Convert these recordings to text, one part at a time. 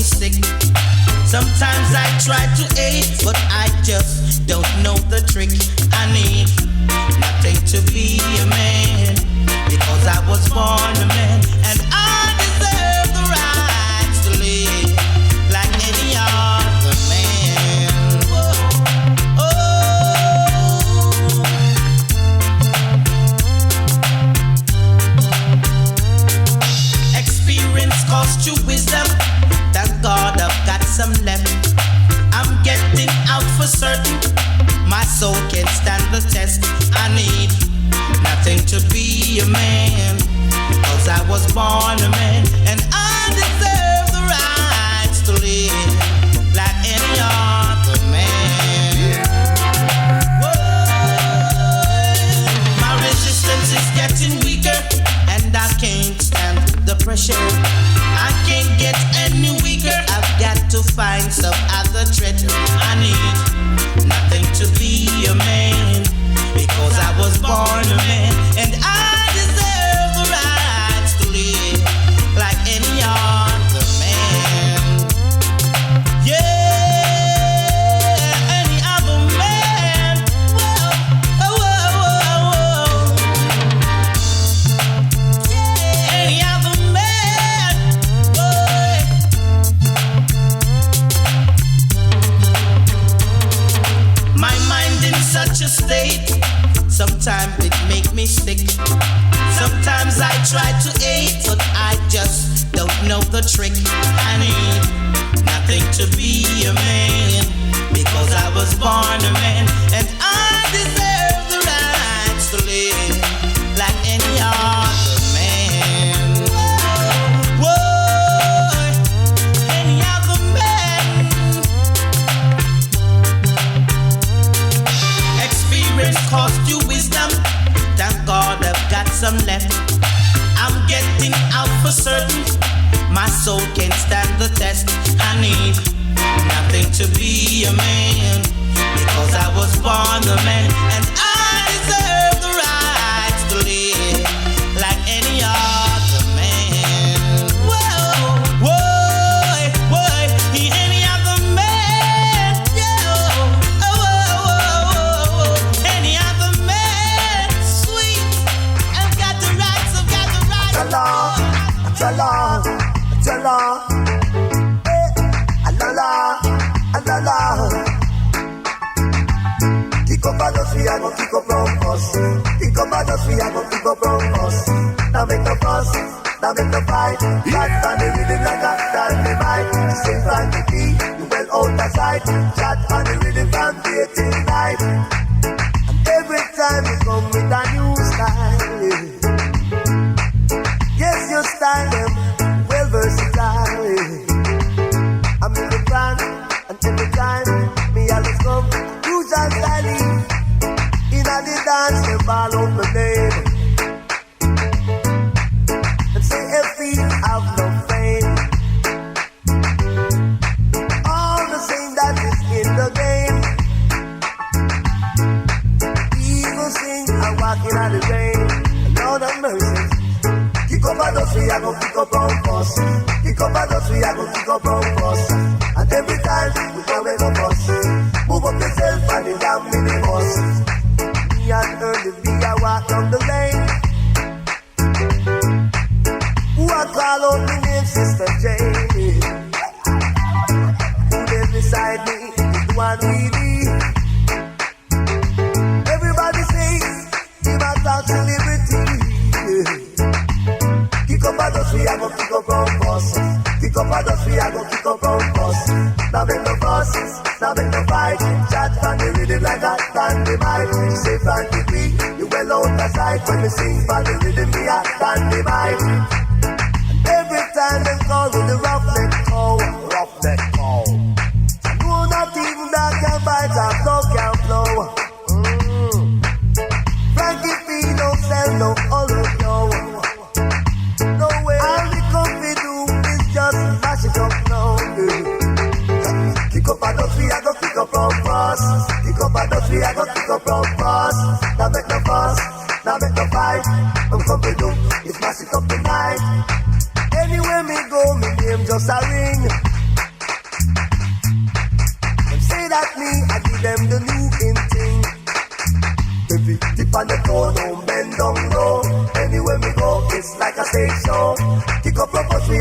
sick. Sometimes I try to aid, but I just don't know the trick. I need nothing to be a man, because I was born a man, and I deserve the rights to live like any other man. Oh, experience cost you wisdom. Thank God I've got some left. I'm getting out for certain. My soul can stand the test. I need nothing to be a man, because I was born a man, and I deserve the rights to live like any other man. Whoa. My resistance is getting weaker, and I can't stand the pressure. I can't get any weaker. I've got to find some other treasure. I need nothing to be a man, because I was born a man, and I deserve the rights to live like any other man. Yeah, any other man. Whoa, whoa, whoa, whoa. Yeah, any other man. Boy. My mind in such a state, sometimes it make me sick. Sometimes I try to aid, but I just don't know the trick. I need nothing to be a man, because I was born a man, and I deserve the rights to live like any other man. Whoa, any other man. Experience cost you wisdom. Thank God I've got some left. I'm getting out for certain. My soul can't stand the test. I need nothing to be a man, because I was born a man, and I deserve the rights to live like any other man. Whoa, whoa, whoa, any other man. Yeah, oh, oh, oh, oh, any other man. Sweet, I've got the rights, I've got the rights. Jala, jala, alala, alala. Kick up on us, we are gonna kick up on us. Kick up on us, we are gonna kick up on us. Now make the fuss, now make the fight. Chat on the rhythm like that, that the mic. Sing Frankie, you well out of sight. Chat on the rhythm from day till night. And every time you come with a new style, yes, your style them well versatile. I'm in the plan, and every time me always come usual styling. In a the dance, they ball out my name and say if we have no fame. All the same that is in the game. People sing and walking out the rain. Lord of mercy. Kick up on us, we are gonna kick up on us. Kick up on us, we are gonna kick up on us. And every time we come in a bus, move up yourself and the damn minibus. Me and Early B, I walk down the lane. Who I call out the name Sister Jane. Who lives beside me is the one we need. Everybody say, give us out to liberty. Kick up on us, we are gonna kick up on us. Kick up on us, we are gonna kick up on us. Now make the fuss, now make the fight. Chat on the rhythm like that, and the mic. Say Frankie, you well out of sight. When we sing for the rhythm, we are and the mic. And every time they call with the roughneck call. No, not even that can bite, and no can blow. Frankie P don't sell no hollow, yo. No way. All we come to do is just mash it up now. Kick up on us, we are gonna kick up on us. Kick up on us, we are gonna kick up on us. Now make the fuss, now make the fight. I'm come to do is mash it up tonight. Anywhere me go, me name just a ring.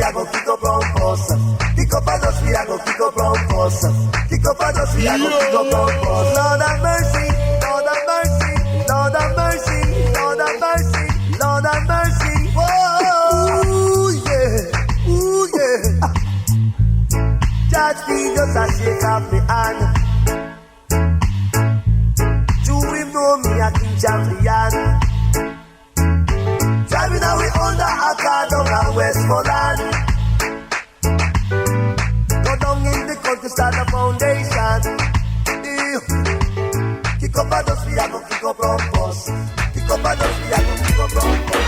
I go kick up round bus. Kick up and just we I go kick up round bus. Kick up and just we I go kick up round bus. Lord have mercy, Lord have mercy, Lord have mercy, Lord have mercy, Lord have mercy. Ooh yeah, ooh yeah. Judge me just a shake off me hand. To him know me a king champion. Driving away under a car down at Westmoreland. Go down in the country, start a foundation. Kick up a dust, we a go kick up round bus. Kick up a dust, we a go kick up round bus.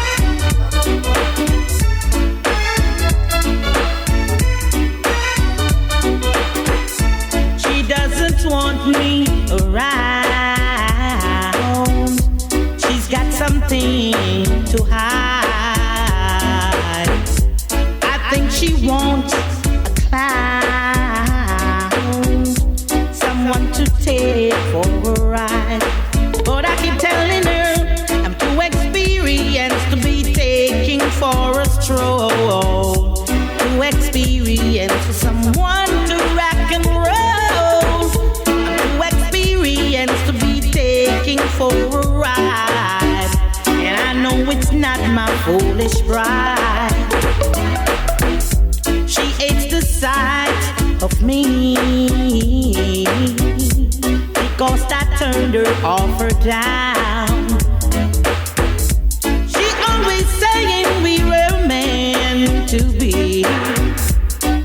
She doesn't want me around. She's got something to hide. I think she wants a clown, someone to take for a ride. But I keep telling her I'm too experienced to be taking for a stroll. Too experienced for someone to rock and roll. I'm too experienced to be taking for a ride. And I know it's not my foolish bride. She hates the sight of me because I turned her off or down. She always saying we were meant to be.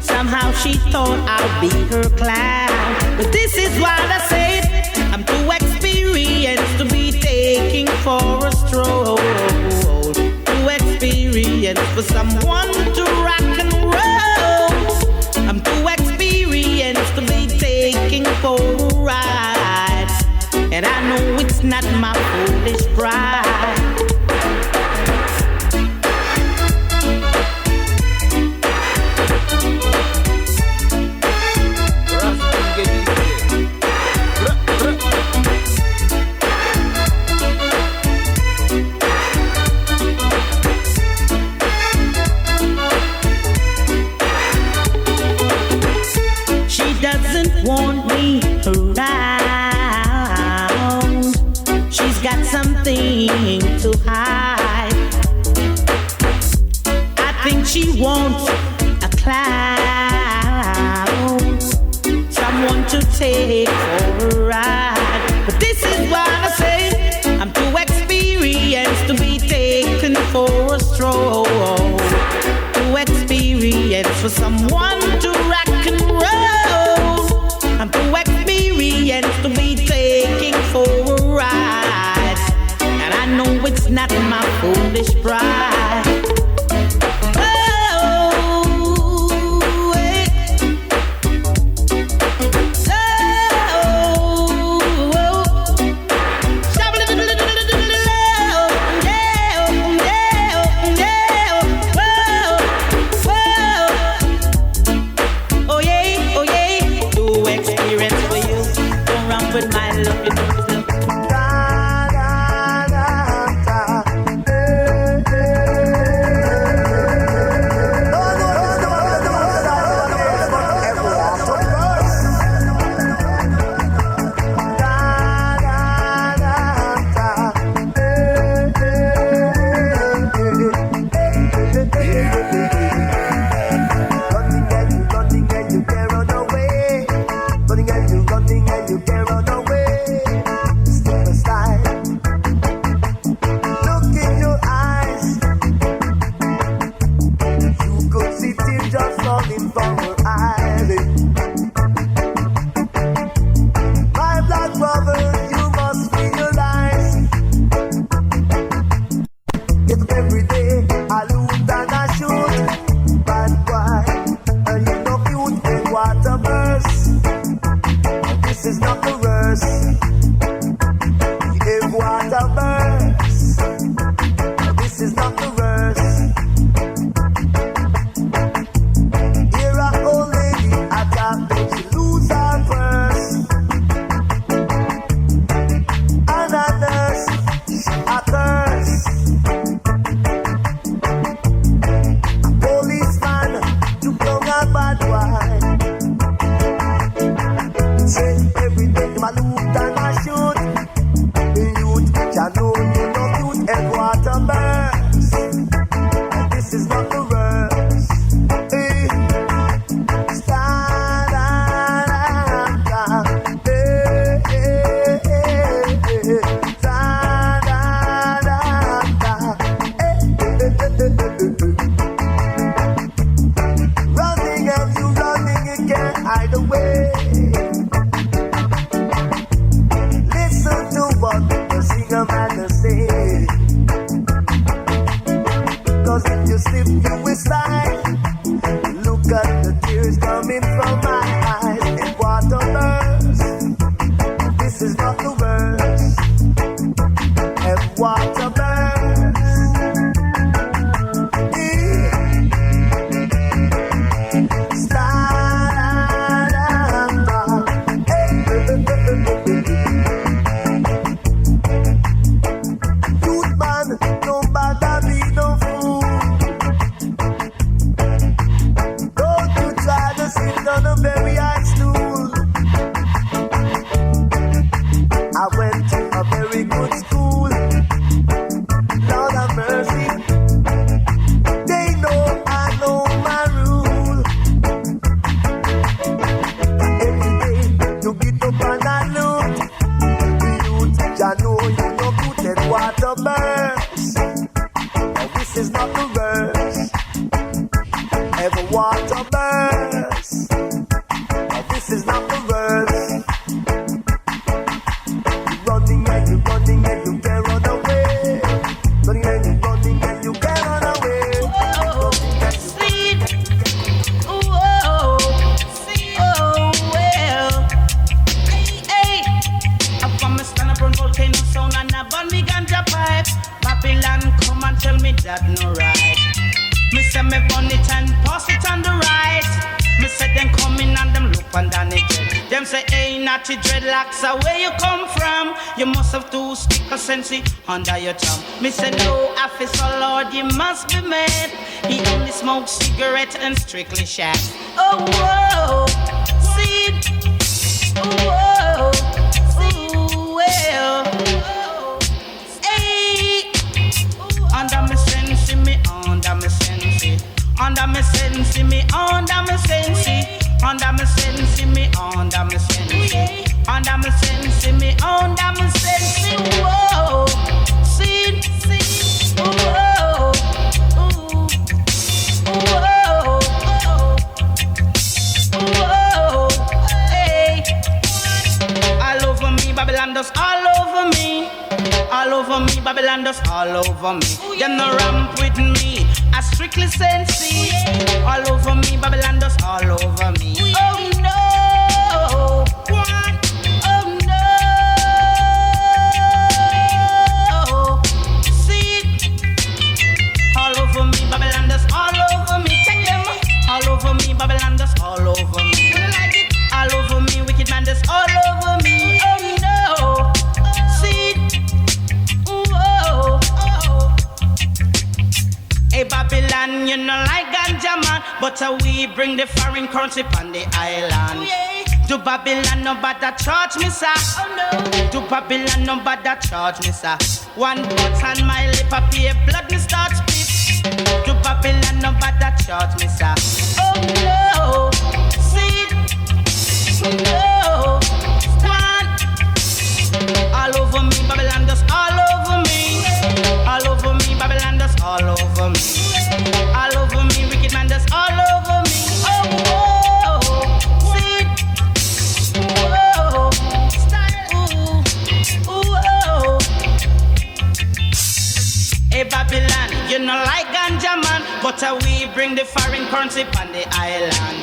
Somehow she thought I'd be her clown. But this is what I said, I'm too experienced to be taking for a stroll. Too experienced for someone to rock and roll. I'm too experienced to be taking for a ride. And I know it's not my foolish pride. Want me around. She's got something to hide. I think she wants a clown, someone to take for a ride. But this is what I say, I'm too experienced to be taken for a stroll. Too experienced for someone to rock and roll. I'm too experienced to be taking for a ride. And I know it's not my foolish pride. With my love, you know it's love. as if you were slide. Look at the tears coming from my eyes and water burns. This is not the worst. And water burns. Youth man, don't bother me, no fool. Don't you try to sit on a very high stool. I went to a very good school. Lord have mercy. They know I know my rule. Every day you get up and I loot. The youth, ya know you no good and water burns. Now this is not the worst. Ever water burns. Now this is not the worst. Running and you can't run away. Running and you can't run away. Seed. Oh, well. Hey, I promise stand up on volcano sound and I burn me ganja pipe. Babylon come and tell me that no right. Me say me burn it and pass it on the right. Me say them come in and them look and down it. Them say, hey, natty dreadlocks, where you come from? You must have two sticker sensi under your tongue. Me say, no, officer Lord, you must be mad. He only smokes cigarette and strictly shack. Oh, whoa, seed. Oh, whoa, well. Hey, under me sensi, me under me sensi. Under me sensi, me under me sensi. Under me sensi, me under me sensi. Under me sensi, me under me sensi. Whoa, see, whoa, whoa, whoa, hey. All over me, Babylon does all over me. All over me, Babylon does all over me. Them no ramp with me. I strictly sensi. All over me, Babylon does all over me. Oh no! What? Oh no! See? All over me, Babylon does all over me. Check them. All over me, Babylon does all over me. Like it? All over me, wicked man does all over me. Oh no! See? Whoa! Hey Babylon, you know like ganja man, but we bring the foreign currency on the island. Oh, yeah. To Babylon, nobody charge me, sir. Oh no. To Babylon, nobody charge me, sir. One butt on my lip, I pay blood, me start spit. To Babylon, nobody charge me, sir. Oh no. See? No. One. All over me, Babylon does all over me. All over me, Babylon does all over me. All over me, wicked man does all over me. Oh, whoa, see, whoa, style, ooh, whoa. Hey Babylon, you know like ganja man, but we bring the foreign currency on the island.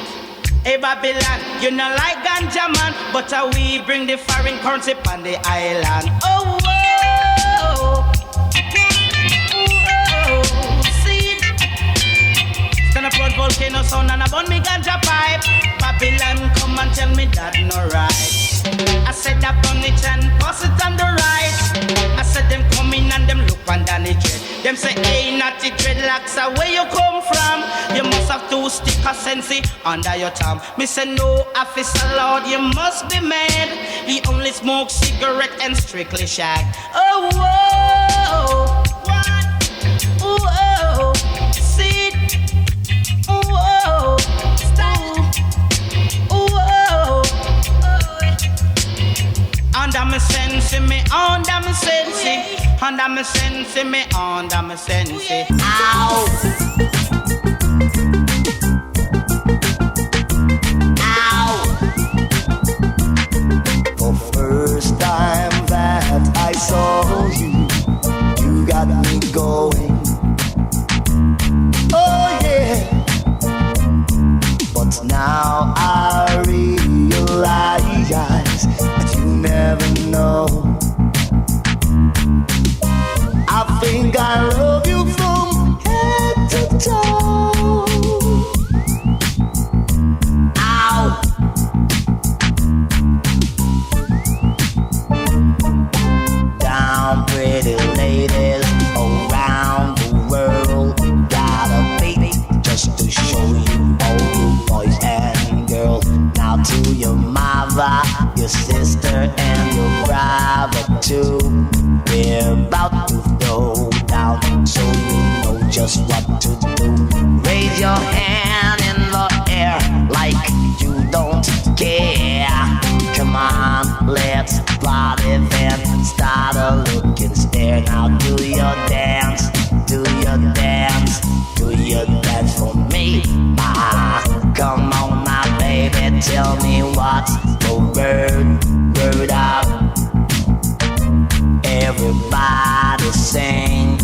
Hey Babylon, you know like ganja man, but we bring the foreign currency on the island. Oh, whoa. Stand up road volcano sound and I burn me ganja pipe. Babylon come and tell me that no right. I said I burn it and pass it on the right. I said them come in and them look and down the dread. Them say, hey, natty dreadlocks, where you come from? You must have two sticker sensi under your tongue. Me say, no, officer Lord, you must be mad. He only smokes cigarette and strictly shag. Oh, whoa, what? Whoa, see, whoa, style, whoa. Under me sensi, me under me sensi. Under me sensi, me under me sensi. Ow. Ow. The first time that I saw you, you got me going. Oh, your sister and your brother too. We're about to throw down, so you know just what to do. Raise your hand in the air like you don't care. Come on, let's party then. Start a look and stare. Now do your dance, do your dance, do your dance for me. Come on now, baby, tell me what's the word up. Everybody sing.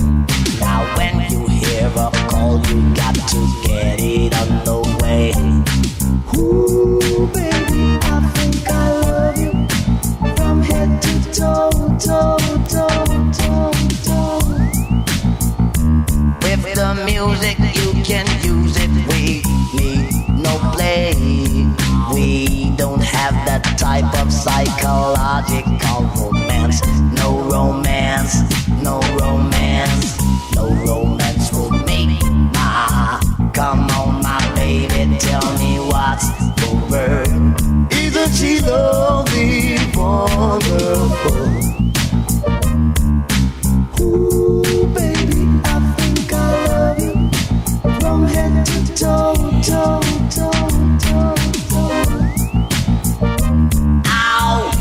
Now when you hear a call, you got to get it underway. Ooh, baby, I think I love you from head to toe, toe, toe, toe, toe. With the music, you can use it. We need no play. We don't have that type of psychological romance. No romance, no romance, no romance for me. Come on, my baby, tell me what's the word. Isn't she lovely, wonderful? Ooh, baby, I think I love you from head to toe, toe, toe, toe, toe. Ow!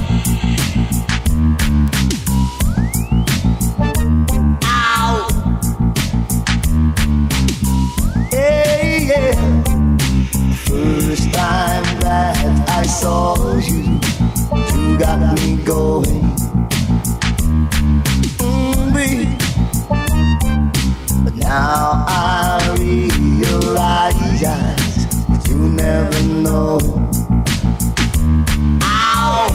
Ow! Hey, yeah. First time that I saw you, you got me going. But now I realize that you never know. Ow!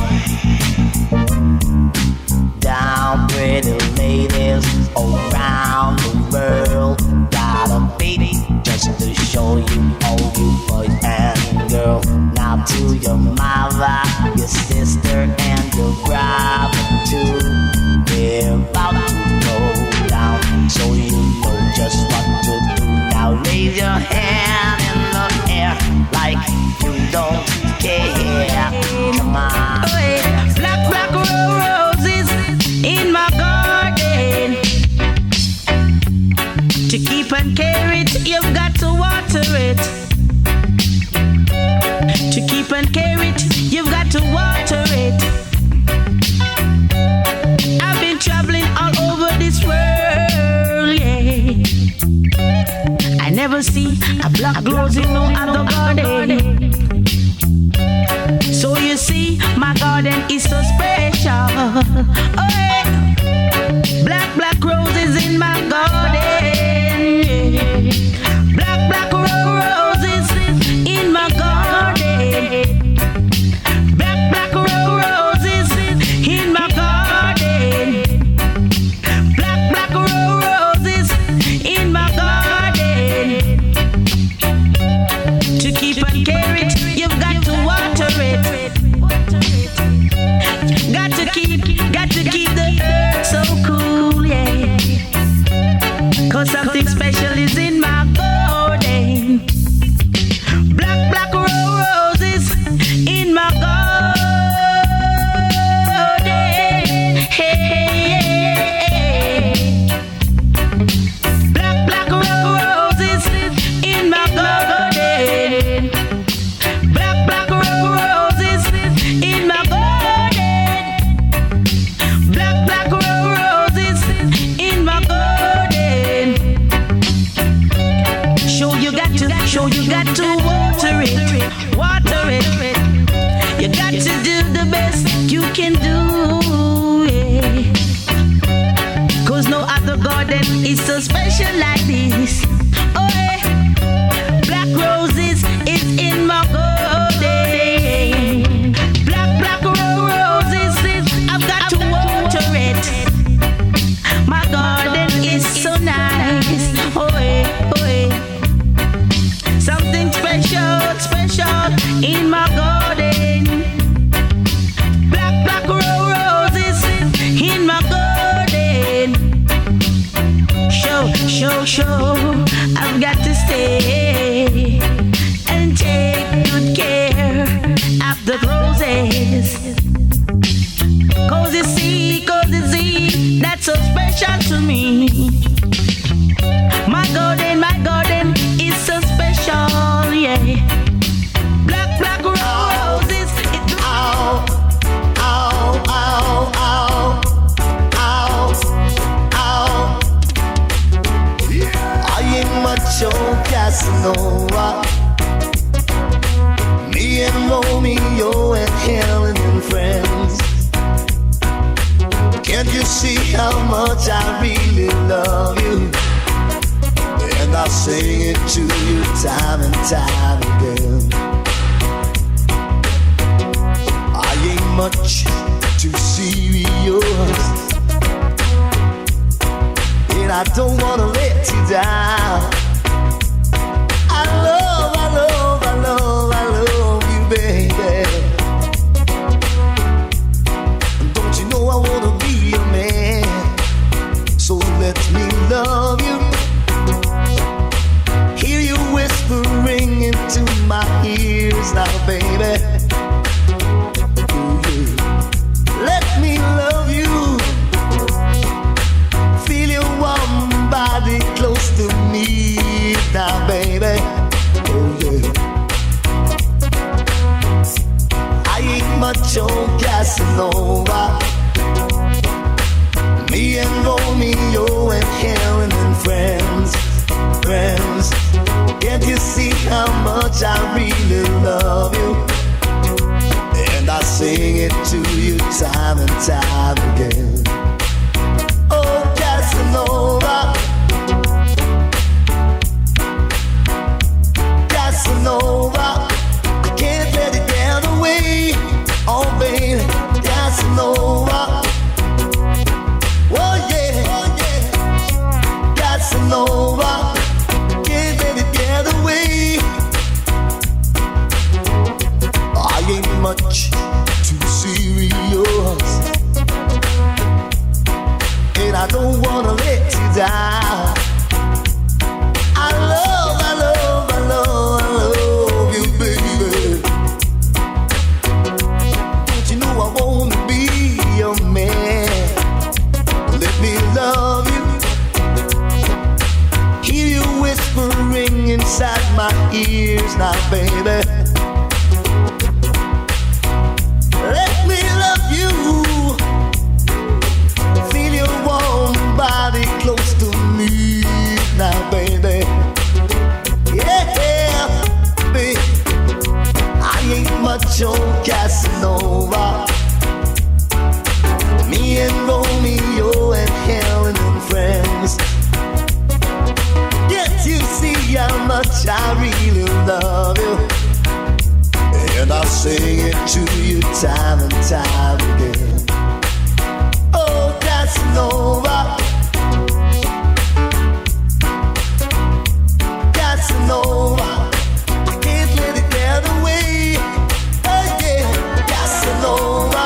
Down pretty ladies around the world, got a beat just to show you, all you boys and girls. Now to your mother, your sister and your brother too. We're about to go down, so you know just what to do. Now raise your hand in the air like you don't care. Come on. Black, black roses in my garden. To keep and care it, you've got to water it. To keep and care it, you've got to water it. I've been traveling all over this world, yeah. I never see a black rose in no other garden. So you see, my garden is so special. Oh, yeah. Black, black roses in my garden, yeah. Black, black roses in my garden. Black, black roses in my garden. Black, black roses in my garden. To keep and care it, you've got to water it. Got to keep the earth so cool, yeah. 'Cause something special is in my garden. Black, black roses in my garden. Hey. Black, black roses in my garden. Black, black roses in my garden. Black, black roses in my garden. Show you got to water it, water it. You got to do the best you can do, yeah. 'Cause no other garden is so special like this. Oh, yeah. Black roses is in my garden. Black, black roses, I've got to water it. My garden is so nice. Oh, yeah, oh, yeah. Something special, special in my garden. Black, black roses in my garden. Show, I've got to stay and take good care of the roses. special to me. My garden is so special, yeah. Black roses, it ow, ow, ow, ow, ow, ow. I ain't much on Casanova. Me and Romeo and Helen and friends. Can't you see how much I really love you? And I sing it to you time and time again. I ain't much too serious, and I don't wanna let you down. I love you, baby. Don't you know I wanna be a man? So let me love you. Hear you whispering into my ears now, baby. Let me love you. Feel your warm body close to me now, baby. Oh yeah. I ain't much on Casanova. Me and Romeo and Helen and friends. Can't you see how much I really love you? And I sing it to you time and time again. Oh, Casanova, Casanova, I can't let it get away. Oh, baby, Casanova. Oh, yeah, Casanova. I ain't much too serious, and I don't wanna let you down. I love you, baby. Don't you know I wanna be your man? Let me love you. Hear you whispering inside my ears now, baby. Let me love you. Feel your warm body close to me now, baby. Yeah, baby. I ain't much on Casanova. Me and Romeo and Helen and friends. Can't you see how much I really love you? And I sing it to you time and time again. Oh, Casanova, Casanova, I can't let it get away. Oh yeah, Casanova.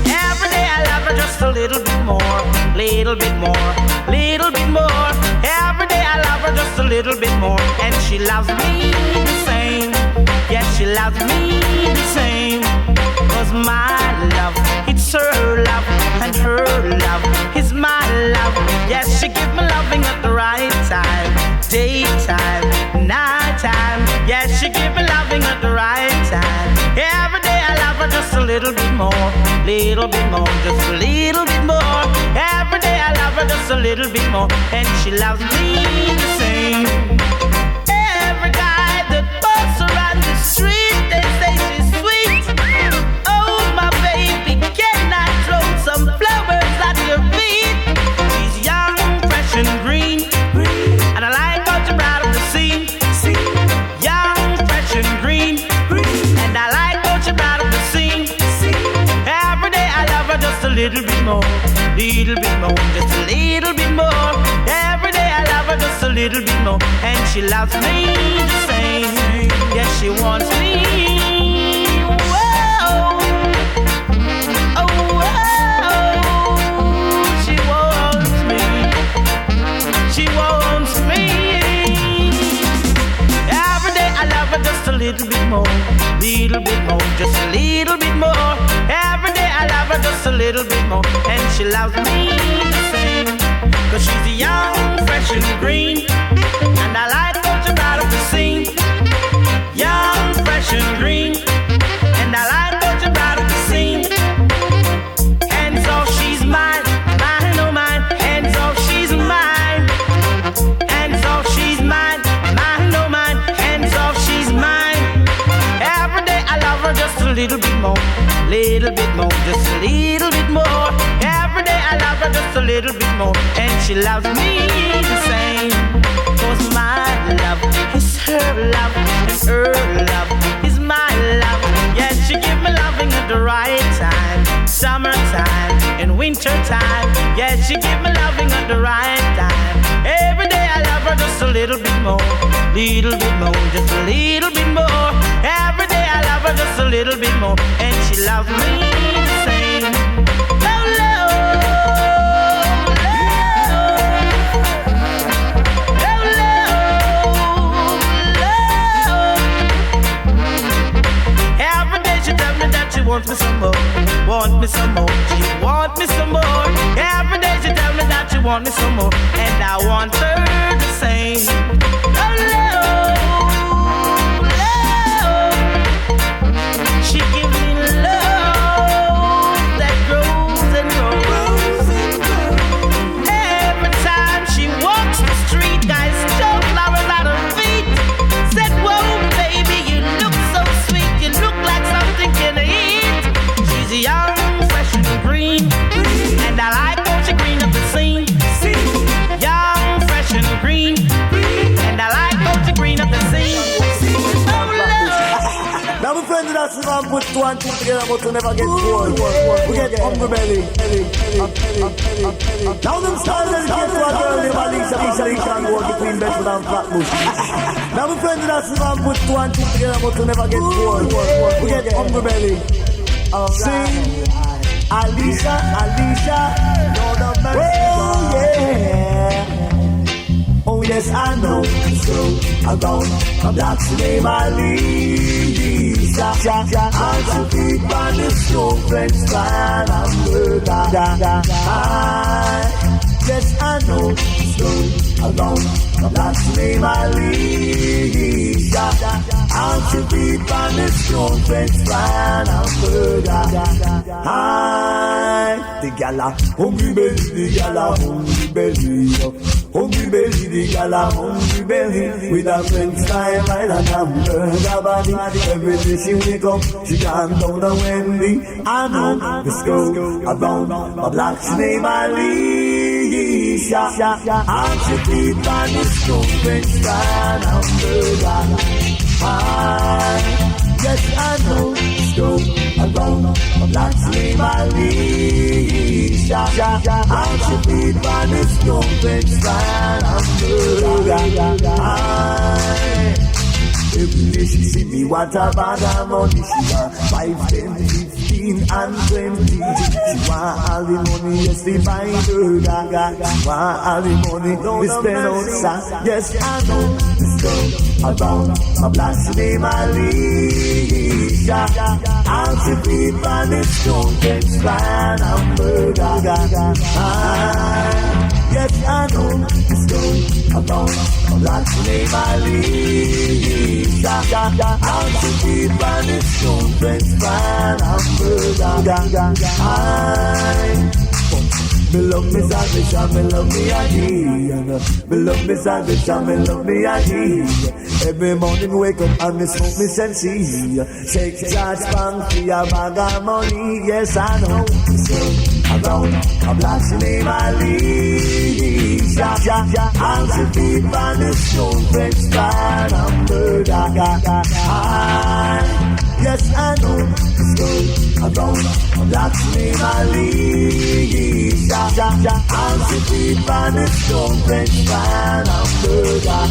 Every day I love her just a little bit more, little bit more, little bit more. Every day I love her just a little bit more, and she loves me the same. Yes, she loves me the same. 'Cause my love, it's her love, and her love is my love. Yes, she gives me loving at the right time, daytime, nighttime. Yes, she gives me loving at the right time. Every day I love her just a little bit more, just a little bit more. Every day I love her just a little bit more, and she loves me the same. Every guy that walks around the street, they say she's sweet. Oh, my baby, can I throw some flowers at your feet? She's young, fresh and green, and I like how she brought up the scene. Young, fresh and green, and I like how she brought up the scene. Every day I love her just a little bit more, just a little bit more. Every day I love her just a little bit more, and she loves me the same. Yes, she wants me. Whoa. Oh, whoa. She wants me. She wants me. Every day I love her just a little bit more, just a little bit more. Every day I love her just a little bit more, and she loves me the same. 'Cause she's young, fresh and green, and I like what you brought up to sing. Young, fresh and green, and I like what you brought up to sing. Hands off, she's mine, mine, oh mine. Hands off, she's mine. Hands off, she's mine, mine, oh mine. Hands off, she's mine. Every day I love her just a little bit more, just a little bit more. Every day I love her just a little bit more, and she loves me the same. 'Cause my love is her love, and her love is my love. Yeah, she give me loving at the right time, summertime and wintertime. Yeah, she give me loving at the right time. Every day I love her just a little bit more, just a little bit more. Every day I love her just a little bit more, and she loves me the same. Want me some more, want me some more. She want me some more. Every day she tell me that she want me some more, and I want her the same. Oh, love, love. She give me love that grows and grows. Every time she walks the street, guys show flowers at her feet. Said, whoa, baby, you look so sweet. You look like something can eat. Young, fresh and green, and I like how she green up the scene. Young, fresh and green, and I like how she green up the scene. Now my friends that survive put two and two together but to never get bored. We get hungry belly. Now them stars dedicate to a girl named Alicia can go between Bedford and Flatbush. Now my friends that survive put two and two together but to never get bored. We get hungry belly. Sing, Alicia, Lord of mercy. Oh yeah. Oh yes, I know. So I'm gone. My black's name Alicia. And she keep on the show, French fan and murder. Yes, I know. So I'm gone. My black's name Alicia. And she keep on the show, French fan and murder. The gala, hungry belly, the gala, hungry belly. Hungry belly, the gala, hungry belly. With a French style and a hamburger body. Every day she wake up, she calm down a Wendy. I know this girl around my black's name Alicia. And she keep on the show, French style and hamburger. Yes, I know it's true. Around a black slave Alicia. And she feed by the stone bench fan and murder. Every day she see me what a bag of money. She want 5, 10, 15 and 20. She want all the money, yes, they buy her. She want all the money, we spend outside. Yes, I know this girl around my black name Alicia. And she feed by the stone bench fan and murder. Yes, I know this girl around my black name Alicia. And she feed by the stone bench fan and murder. Me love me Salisha, me love me again. Me love me Salisha, me love me again. Every morning wake up and me smoke me sensi. Shake charge bank for a bag of money. Yes, I know. So around a black name Alicia. And she feed by the stone French fan and murder. Yes, I know. So around a black name Alicia. And she feed by the stone French fan and murder.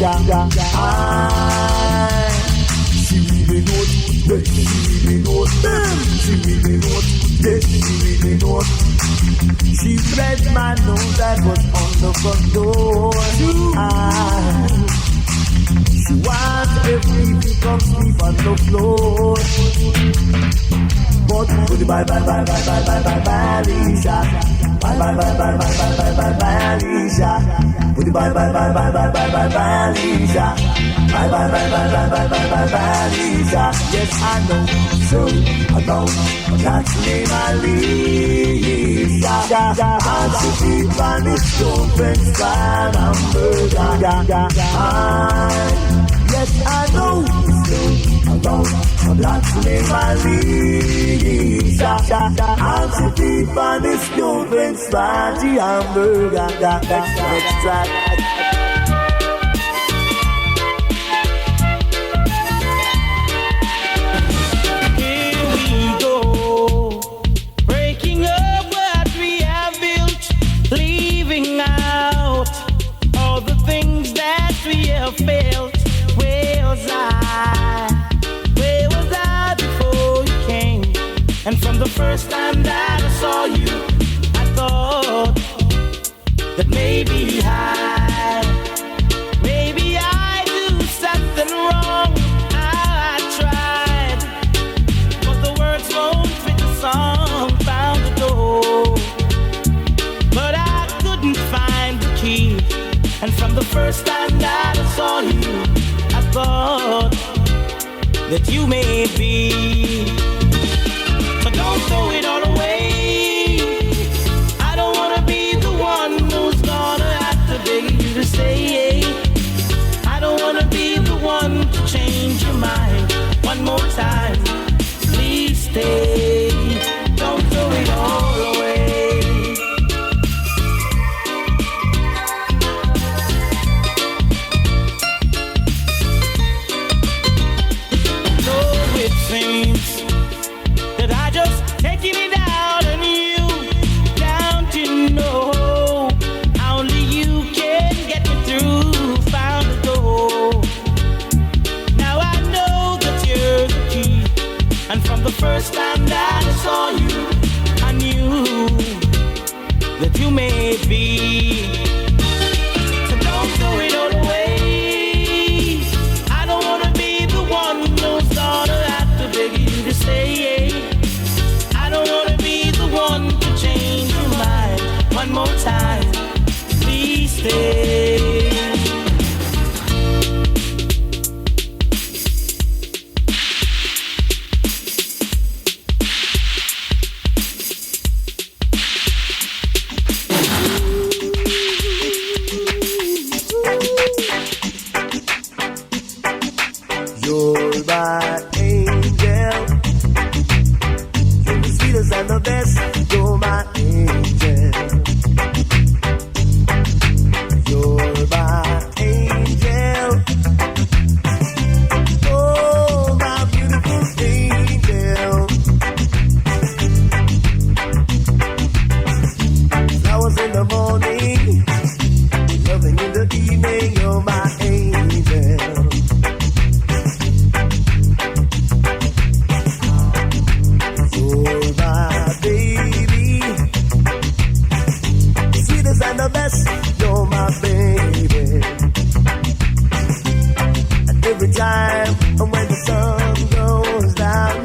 She really knows, she really knows, she really knows, yes, she really knows. She read my note that was on the front door. She wants everything from sleep on the floor. But goodie bye bye bye bye bye bye bye bye Lisa. Bye bye bye bye bye bye bye bye bye Lisa. Goodie bye bye bye bye bye bye bye bye Lisa. Bye bye bye bye bye bye bye bye bye Lisa. Yes I know, so I know that's me my Lisa. And she keep on the stone fence and hamburger. Yes I know, so I know that's me my Lisa. And she keep on the stone fence and the hamburger. Next track. Failed. Where was I before you came? And from the first time that I saw you, I thought that maybe I do something wrong. I tried, but the words won't fit the song. Found the door, but I couldn't find the key. And from the first time that I saw you, I thought that you may be. But don't throw it all away. I don't wanna be the one who's gonna have to beg you to stay. I don't wanna be the one to change your mind. One more time, please stay. Don't throw it all away. That I just taking it out on you. Don't you know only you can get me through? Found the door. Now I know that you're the key. And from the first time that I saw you, I knew that you may be. So don't throw it all away. I don't wanna be the one who's gonna beg you to stay. I don't wanna be the one to change your mind. One more time, please stay. You're my angel. You're the sweetest and the best. You're my angel. You're my angel. Oh, my beautiful angel. Flowers in the morning, loving in the evening. You're my angel. And the best, you're my baby. And every time when the sun goes down,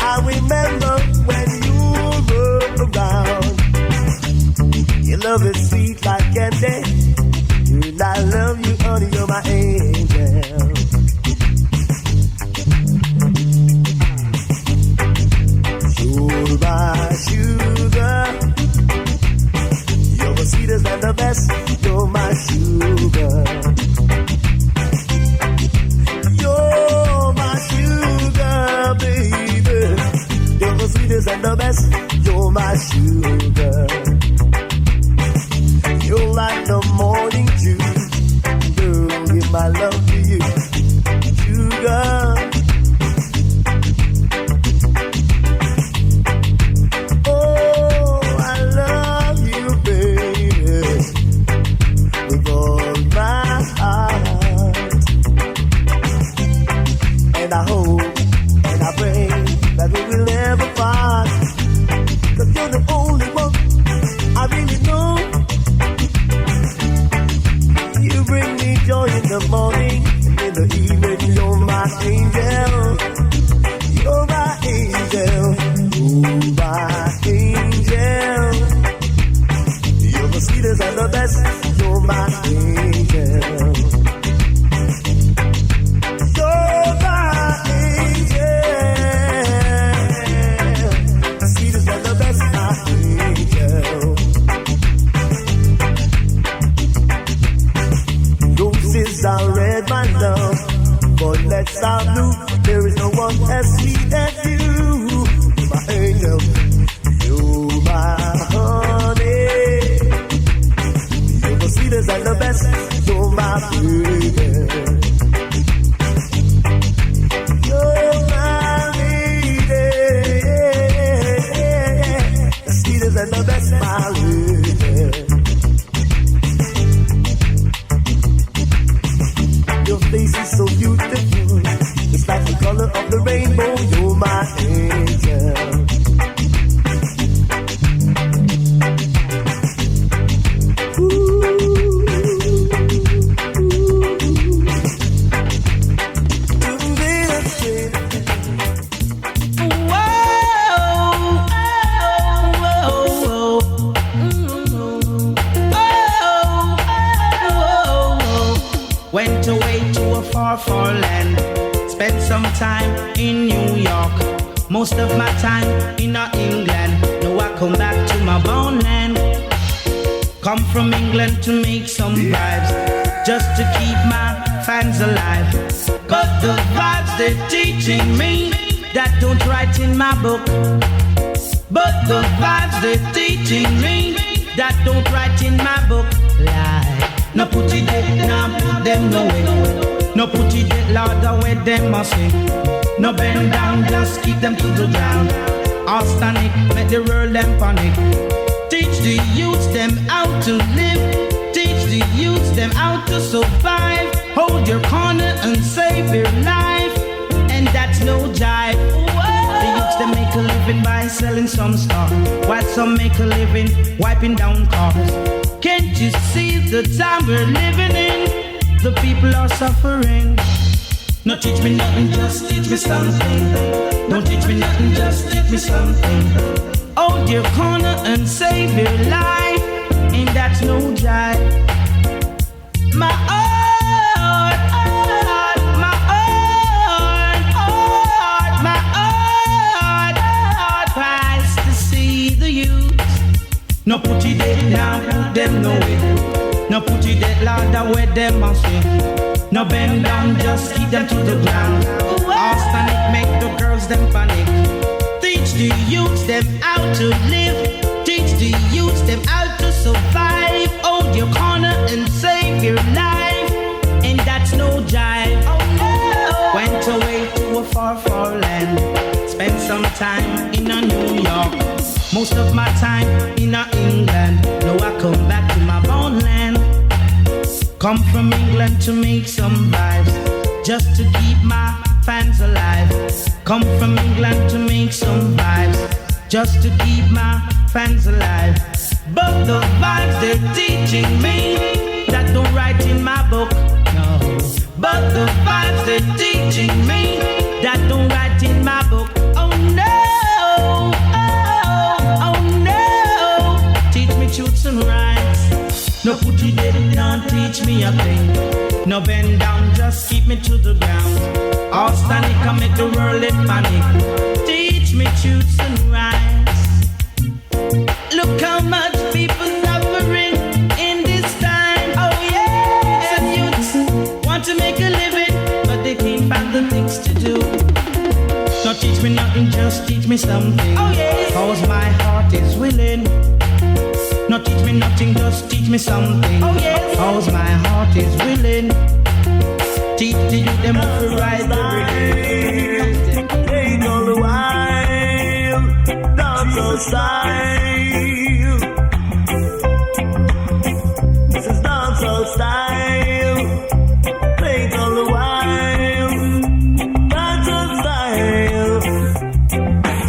I remember when you were around. Your love is sweet like candy. And I love you, honey, you're my angel. You're my sugar. You're the sweetest and the best. You're my sugar. You're my sugar, baby. You're the sweetest and the best. You're my sugar. You're like the morning dew. Girl, give my love to you. Sugar. And I hope and I pray that we will never part. 'Cause you're the only one I really know. anyone as sweet as you. My angel, you my honey. You're the sweetest and the best. You're my baby. You're my lady. The sweetest and the best, my lady. Your face is so beautiful. It's like the color of the rainbow. You're my angel. Went away to a far, far land. Spent some time in New York. Most of my time in England. Now I come back to my born land. Come from England to make some vibes, just to keep my fans alive. But the vibes they're teaching me, that don't write in my book. But the vibes they're teaching me, that don't write in my book. Lie. No put it there, no put them no way. No put it there, Lord, the way them must say. No bend down, just keep them to the ground. All static, make the world them panic. Teach the youths them how to live. Teach the youths them how to survive. Hold your corner and save your life. And that's no jive. The youths them make a living by selling some stuff, while some make a living wiping down cars. Can't you see the time we're living in? The people are suffering. No teach me nothing, just teach me something. Don't teach me nothing, just teach me something. Hold your corner and save your life. Ain't that no jive? My heart, my heart, my heart cries to see the youth. No put it there down, put them no way. No put it there, Lord, the way them must say. No bend down, just keep them to the ground. All static, make the girls them panic. Teach the youths them how to live. Teach the youths them how to survive. Hold your corner and save your life. And that's no jive. Oh no. Went away to a far, far land. Spent some time in New York. Most of my time in England. Now I come back to my born land. Come from England to make some vibes, just to keep my fans alive. Come from England to make some vibes, just to keep my fans alive. But the vibes they're teaching me, that don't write in my book, no. But the vibes they're teaching me, that don't write in my book. Oh no, oh no. Teach me truths and rights. No put it there, don't teach me a thing. No bend down, just keep me to the ground. All static, I make the world in panic. Teach me truths and rights. Look how much people suffering in this time. Oh yeah, some youths want to make a living, but they can't find the things to do. Don't teach me nothing, just teach me something. Oh yeah, cause my heart is willing. No teach me nothing, just teach me something. Oh yes, cause my heart is willing. Teach the youth them how to ride the rhythm. Take all the while, dance all style. This is dance all style. Take all the while, dance all style.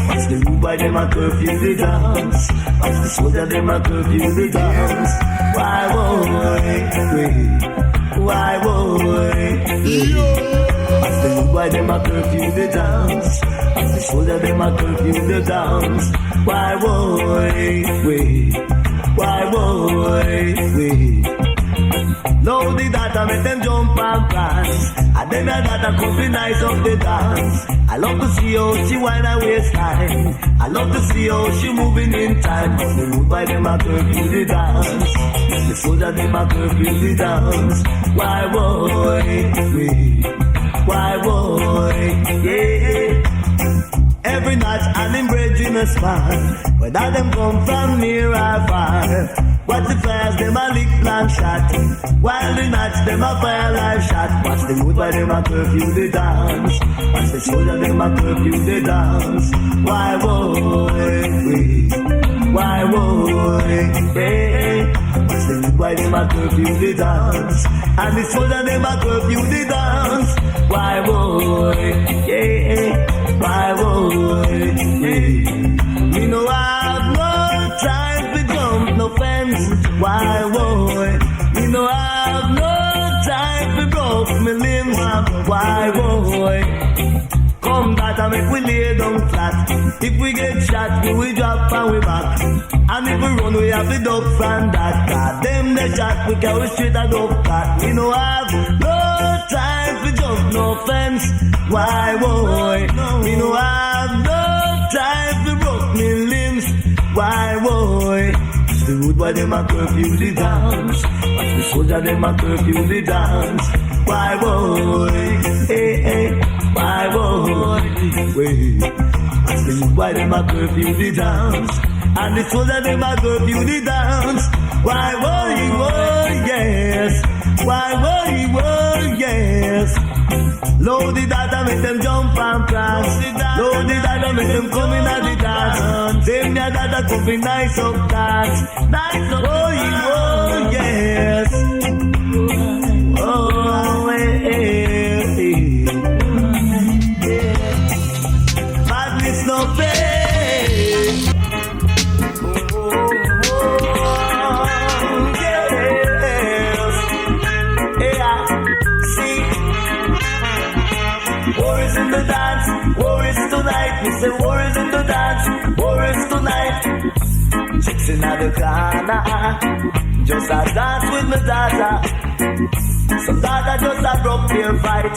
What's the root by them a curfew the dance? What's the soldier them a curfew the dance? Why won't we? Why won't we? What's the root by them a curfew the dance? What's the soldier them a curfew the dance? Why won't we? Why won't we? Now the data make them jump and prance, and then the data come be nice up the dance. I love to see how she whine and waste time. I love to see how she moving in time. The root by them a curfew the dance. The soldier them a curfew the dance. Why won't we? Why boy, yeah. Every night I'm in bridging a spot. Whether them come from near or far. Watch the fires, them a lick blank shot. While the nights, them a fire live shot. Watch the mood why them a curfew the dance. Watch the soldier, them a curfew the dance. Why boy, why boy, yeah. Watch the mood why them a curfew the dance. And the soldier, them a curfew the dance. Why boy, yeah. Why boy, yeah. Me no have no time to jump no fence. Why boy, me no have no time to broke me limbs. Why boy, come back and make we lay down flat. If we get shot, we drop and we back. And if we run, we have to duck from that. God them the shot, we carry straight a duck cat. We no have no time to jump no fence. Why boy, we no have no time to broke me limbs. Why boy, the road boy them a curfew the dance. Watch the soldier them a curfew the dance. Why boy, hey hey, why boy, wait. Watch the road boy them a curfew the dance. And the soldier them a curfew the dance. Why boy, yes. Why boy, yes. Load the data, make them jump and prance. Load the data, make them come in at the dance. Them the data could be nice up dance. Nice up oh, yes. Oh, hey. Madness no pain. War is in the dance, war is tonight. We say war is in the dance, war is tonight. Chicks in the corner, just a dance with my daughter. Some daughter just a broke their fight.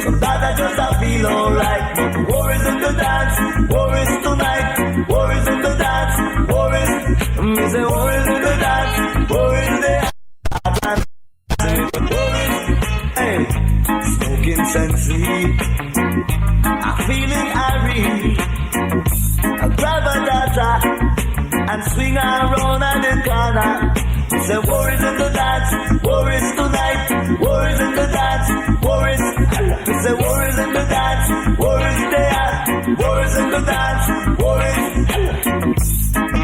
Some daughter just a feel alright. But war is in the dance, war is tonight. War is in the dance, war is. We say war is in the dance, war is there. Hey, smoking sensei, I'm feeling irie. I grab a data and swing around at the corner. We say war is in the dance, war is tonight. War is in the dance, war is. We say war is in the dance, war is there. War is in the dance, war is.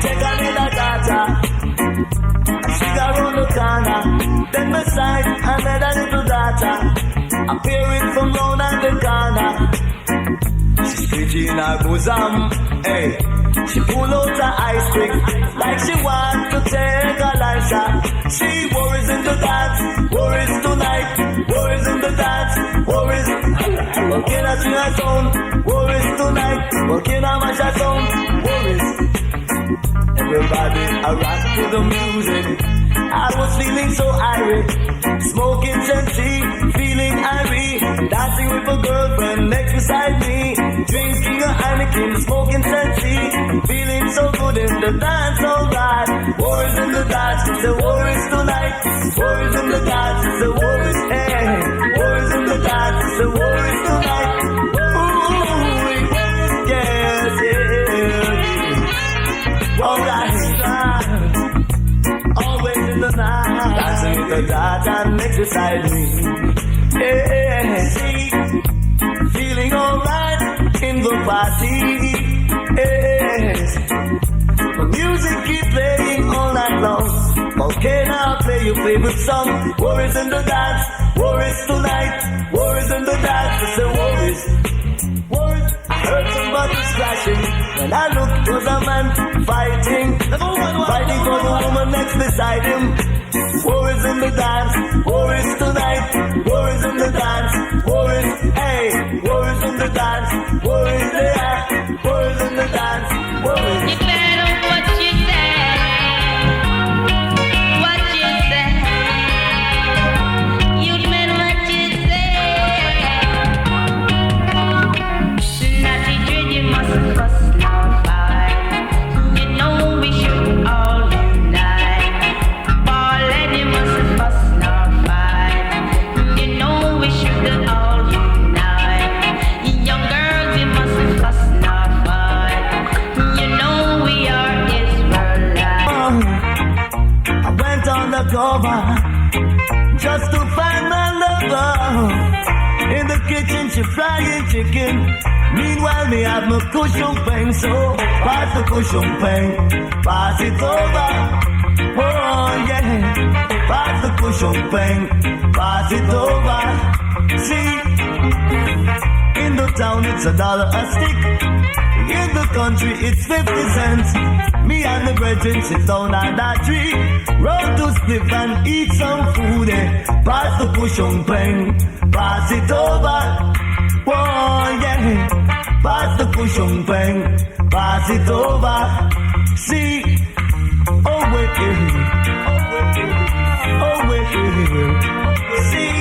Take a little data and swing around the corner. Then beside another little data. Appearing from round at the corner. She's screeching her bosom, hey. She pull out her ice pick like she want to take a life shot. She worries in the dance, worries tonight. Worries in the dance, worries. Working at your zone, worries tonight. Working at my zone, worries. Everybody around to the music. I was feeling so irate, smoking sensei, feeling irate, dancing with a girlfriend next beside me, drinking a Heineken, smoking sensei, feeling so good in the dance, alright. War is in the dance, it's a war is tonight. War is in the dance, it's a war is hey. War is in the dance, it's a war is tonight. Ooh, yes, yeah. Alright. Always in the night, dancing with the data next beside me. Yeah, see, feeling alright in the party. Yes, the music keep playing all night long. Okay, now play your favorite song. War is in the dance, war is tonight. War is in the dance, it's a war is. War is. I heard somebody splashing. When I looked, was a man fighting. Fighting for the woman next beside him. War is in the dance, war is tonight. War is in the dance, war is, hey. War is in the dance, war is there. War is in the dance, war is. You better what you say. What you say. You better what you say. Naughty dread, you must fuss now fight. You know we should all unite. Ball and you must fuss now fight. over just to find my lover. In the kitchen, she frying chicken. Meanwhile, me have my cushion pain. So pass the cushion pain, pass it over. Oh yeah, pass the cushion pain, pass it over. See, in the town it's $1 a stick. In the country it's 50 cents. Me and the brethren sit down on that tree, roll to sniff and eat some food. Pass the cushion pain, pass it over. Oh yeah, pass the cushion pain, pass it over. See, oh wait, oh wait, see.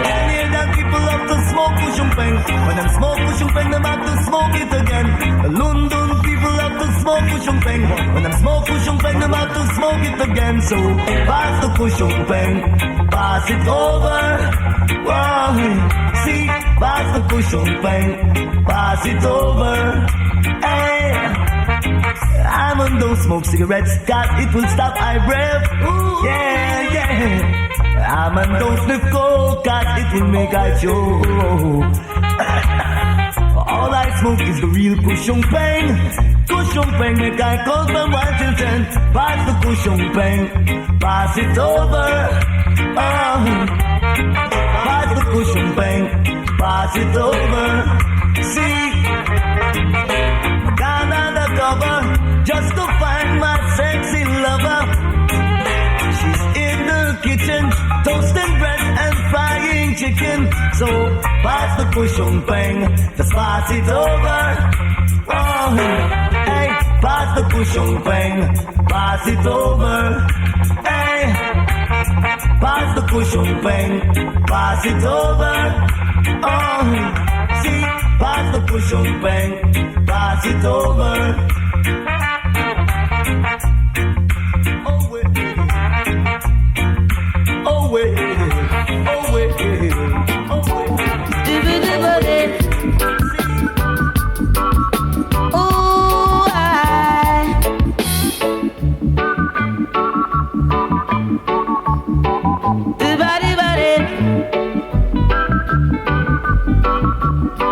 And then people have to smoke cushion pain. When them smoke cushion pain, them have to smoke it again. The London people have to smoke cushion pain. When them smoke cushion pain, them have to smoke it again. So pass the cushion pain, pass it over. Wow. See, pass the cushion pain, pass it over. Hey, I'm on those smoke cigarettes, cause it will stop I breath. Yeah, yeah. I'm on those sniff coke, cause it will make I choke. All I smoke is the real cushion pain. Cushion pain make I call from 1 till 10. Pass the cushion pain, pass it over. Pass the cushion pain, pass it over. See, gone undercover just to find my sexy lover. She's in the kitchen, toasting bread and frying chicken. So pass the cushion pain, just pass it over. Oh, hey, pass the cushion pain, pass it over. Hey, pass the cushion pain, pass it over. Oh, see, pass the cushion pain, pass it over. Oh wait, oh wait, oh wait.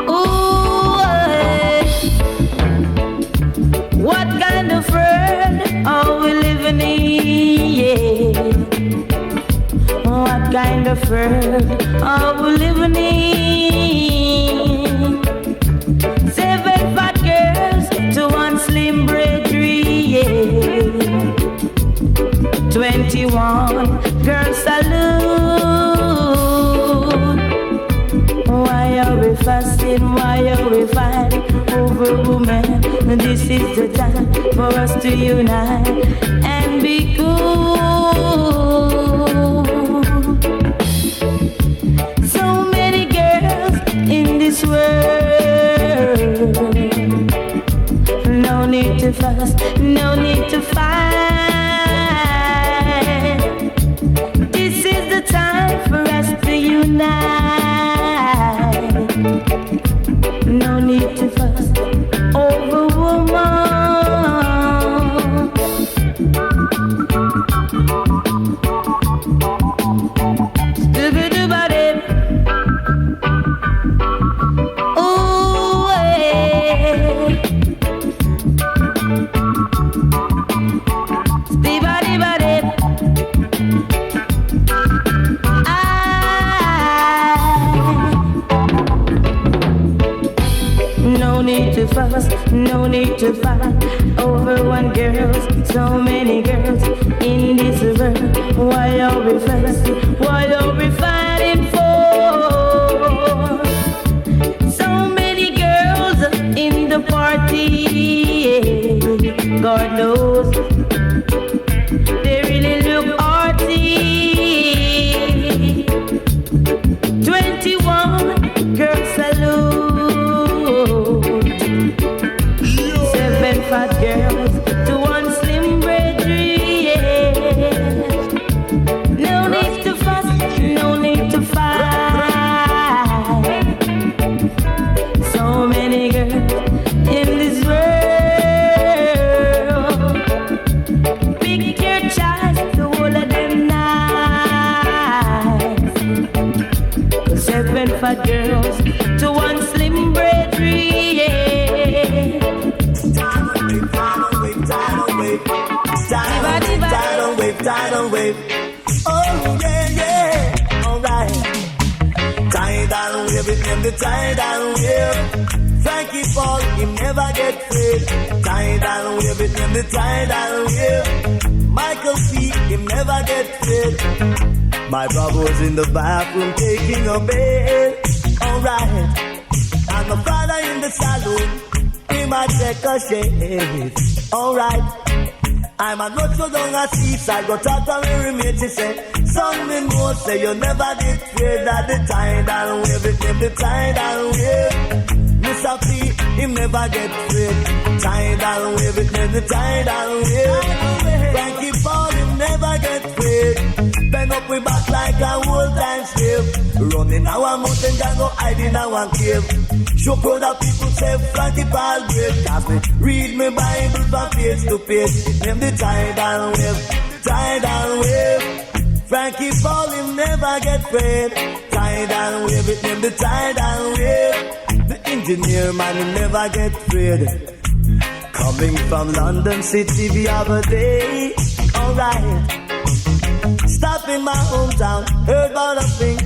Oh, what kind of world are we living in? Yeah. What kind of world are we living in? 7 fat girls to 1 slim breadery, yeah. 21 girls salute. Why are we fasting? Why are we fighting over women? This is the time for us to unite and be cool. So many girls in this world. No need to fuss, no need to fight. This is the time for us to unite. No need to fuss over woman. No need to fight over 1 girl. So many girls in this world. Why are we fussing? Why are we fighting for? So many girls in the party. God knows they really look arty. 21 girls salute. 7 fat girls to 1 slim breadery, yes. No need to fuss, no need to fight. So many girls in this world. the tidal wave. Frankie Paul, him never get paid. Tidal wave, it name the tidal wave. Michael C, him never get paid. My brother was in the bathroom taking a bath. Alright. And my father in the saloon, he might take a shave. Alright. I'm a go to down a seaside, go talk to me roommate, she say, son, me know, say you never did afraid that the tidal wave, it name the tidal wave. Mr. P, him never get afraid. Tidal wave, it name the tidal wave. Frankie Paul, him never get afraid. Bend up we back like a old time slave. Running our mountain, can go hide in our cave. Show proud of people say Frankie Paul great. Cause me read me Bible from page to page. It name the tidal wave, tidal wave. Frankie Paul, him never get paid. Tidal wave, it name the tidal wave. The engineer man, him never get paid. Coming from London City the other day. Alright. Stop in my hometown, heard about a thing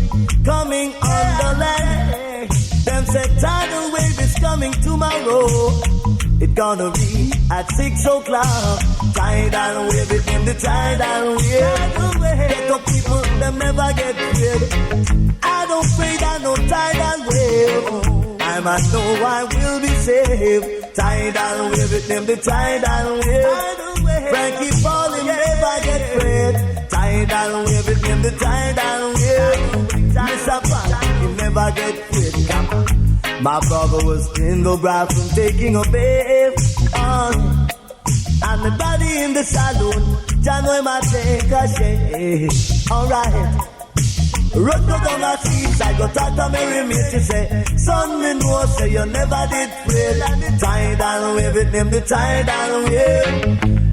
coming on the land. Them said tidal wave is coming tomorrow. It gonna be at 6 o'clock. Tidal wave, it in the tidal wave. Get up people, them never get paid. I don't pray that no tidal wave. I must know I will be saved. Tidal wave, it in the tidal wave. Frankie Paul, him never get paid. Tidal wave, it in the tidal wave. Mr. Pan, he never get paid. My brother was in the bathroom taking a bath. And the body in the saloon, John know might take a shave. Alright. Run go down the seaside, go talk to Mary Mate, she say, son, me know, say you never did pray. Tidal wave, it name the tidal wave.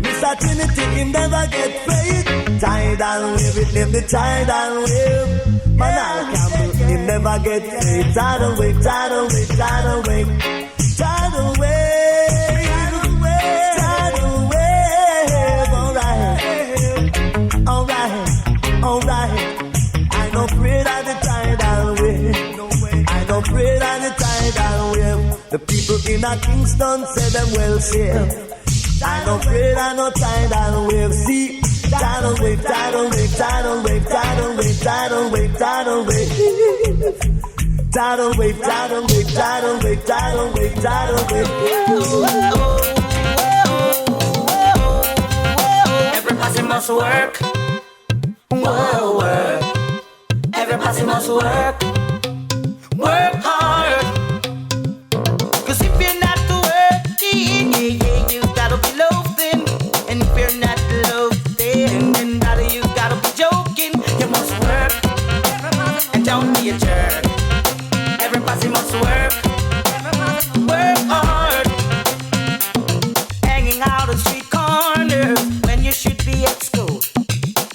Mr. Trinity, him never get paid. Tidal wave, it name the tidal wave. Man, Campbell, him never get paid. Tidal wave, tidal wave, tidal wave. Tidal wave, tidal wave. Alright, alright, alright. I don't pray that the tidal wave. I don't pray that the tidal wave. The people in a Kingston say them well safe. I don't pray that no tidal wave. See, tidal wave, tidal wave, tidal wave, tidal wave, tidal wave, tidal wave. Tidal wave, tidal wave, tidal wave, tidal wave, tidal wave. Everybody must work. Whoa, work. Everybody must work. Work hard. Cause if you're not working, you gotta be loafing. And if you're not loafing, then brother, you gotta be joking. You must work. And don't be a jerk. Everybody must work. Work hard. Hanging out on street corners when you should be at school.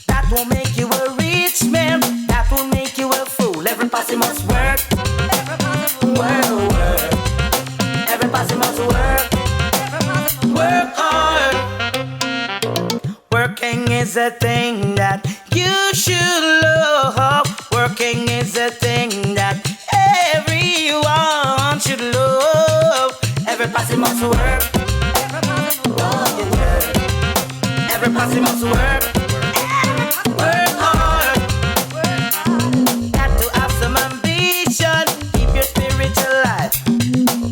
That won't make you a rich man. That will make you a fool. Everybody must work. Work. Everybody must work. Work hard. Working is a thing that you should love. Working is a thing that everyone should love. Everybody must work. Everybody must work. Work hard. Got to have some ambition. Keep your spirit alive.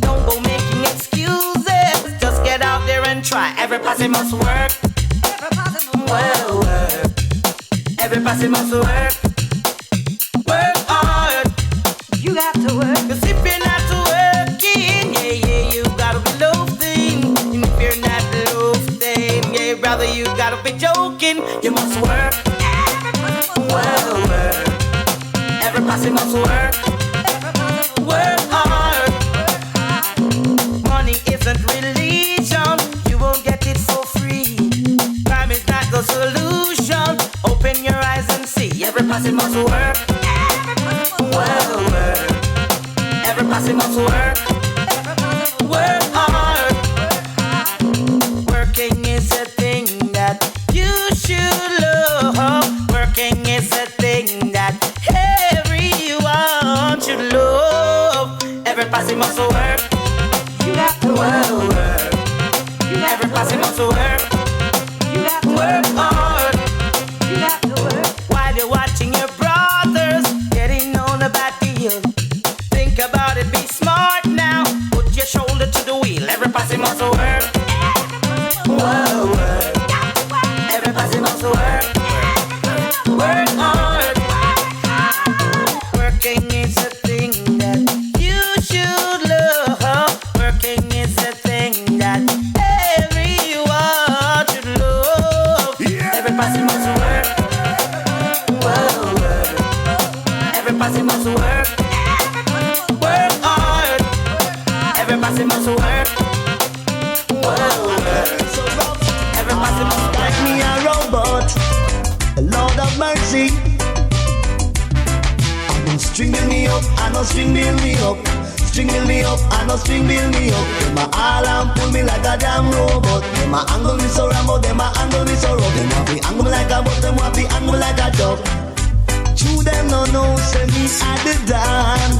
Don't go making excuses. Just get out there and try. Everybody must work. Well, work. Everybody must work. Work hard. You got to work. Cause if you're not working, you gotta be loafing. And if you're not loafing, brother, you gotta be joking. You must work. Well, work. Everybody must work. Work hard. Money isn't religion. You won't get it for free. Crime is not the solution. Open your eyes and see. Everybody must work. Well, work. Everybody must work. Work hard. Working is a thing that you should love. Working is a thing that everyone should love. must work. You got to work. Every posse must work. You got to work hard. You got to work. While you're watching your brothers getting on the back of you, think about it, be smart now. Put your shoulder to the wheel. Every posse must work. Work. Every posse must work. Work hard. Working is a thing that you should love. Working is a thing that everyone should love. Every posse must work. Work. Every posse must work. Work hard. Every posse must work. Every posse must work. Like me a robot, Lord of mercy. I know string build me up, I know string build me up. String build me up, I know string build me up. Them a all and pull me like a damn robot. Them a angle me so rambo, them a angle me so rough. Them want me angle me like a butt, them want me angle me like a dove. True them no know, say me at the dawn.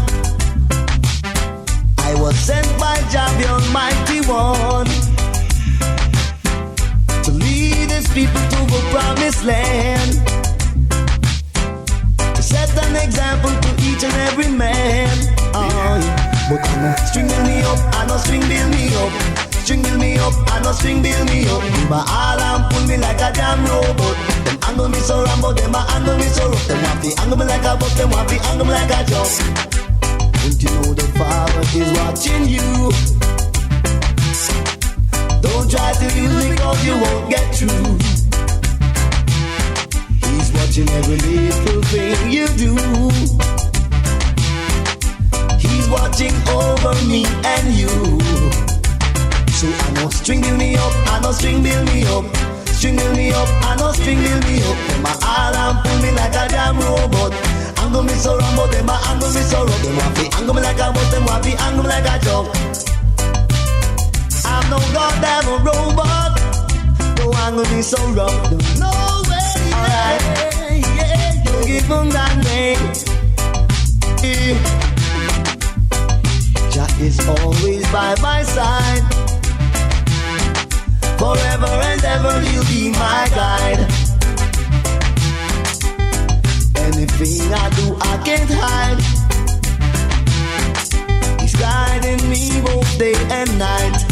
I was sent by Jah, the Almighty One, to lead His people to the promised land, to set an example to each and every man. Oh, yeah. But I know string build me up, I know string build me up. String build me up, I know string build me up. Them a all and pull me like a damn robot. Them angle me so rambo, them a angle me so rough. Them want to angle me like a buck, them want to angle me like a joke. Don't you know the Father is watching you? Don't try to use me cause you won't get through. He's watching every little thing you do. He's watching over me and you. So I know string build me up, I know string build me up. String build me up, I know string build me up. Them a all and pull me like a damn robot. Angle me so rambo, them a angle me so rough. Them want to angle me like a butt, them want to angle me like a joke. I'm no goddamn robot. Don't angle me so rough. No way. Alright, yeah, you give them that name. Jah is always by my side. Forever and ever He'll be my guide. Anything I do I can't hide. He's guiding me both day and night.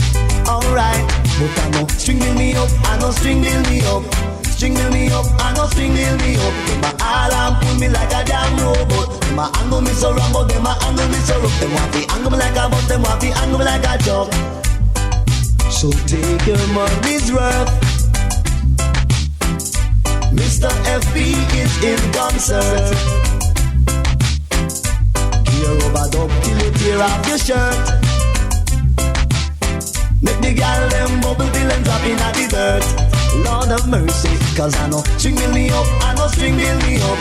Alright, but I know string build me up, I know string build me up. String build me up, I know string build me up. Them a all and pull me like a damn robot. Them a angle me so rambo, them a angle me so rough. Them want to angle me like a butt, them want to angle me like a joke. So take your money's worth. Mr. FB is in concert. Gear over dub till you tear off your shirt. Make the gal them bubble till them drop in at the dirt. Lord of mercy, cause I know string build me up, I know string build me up.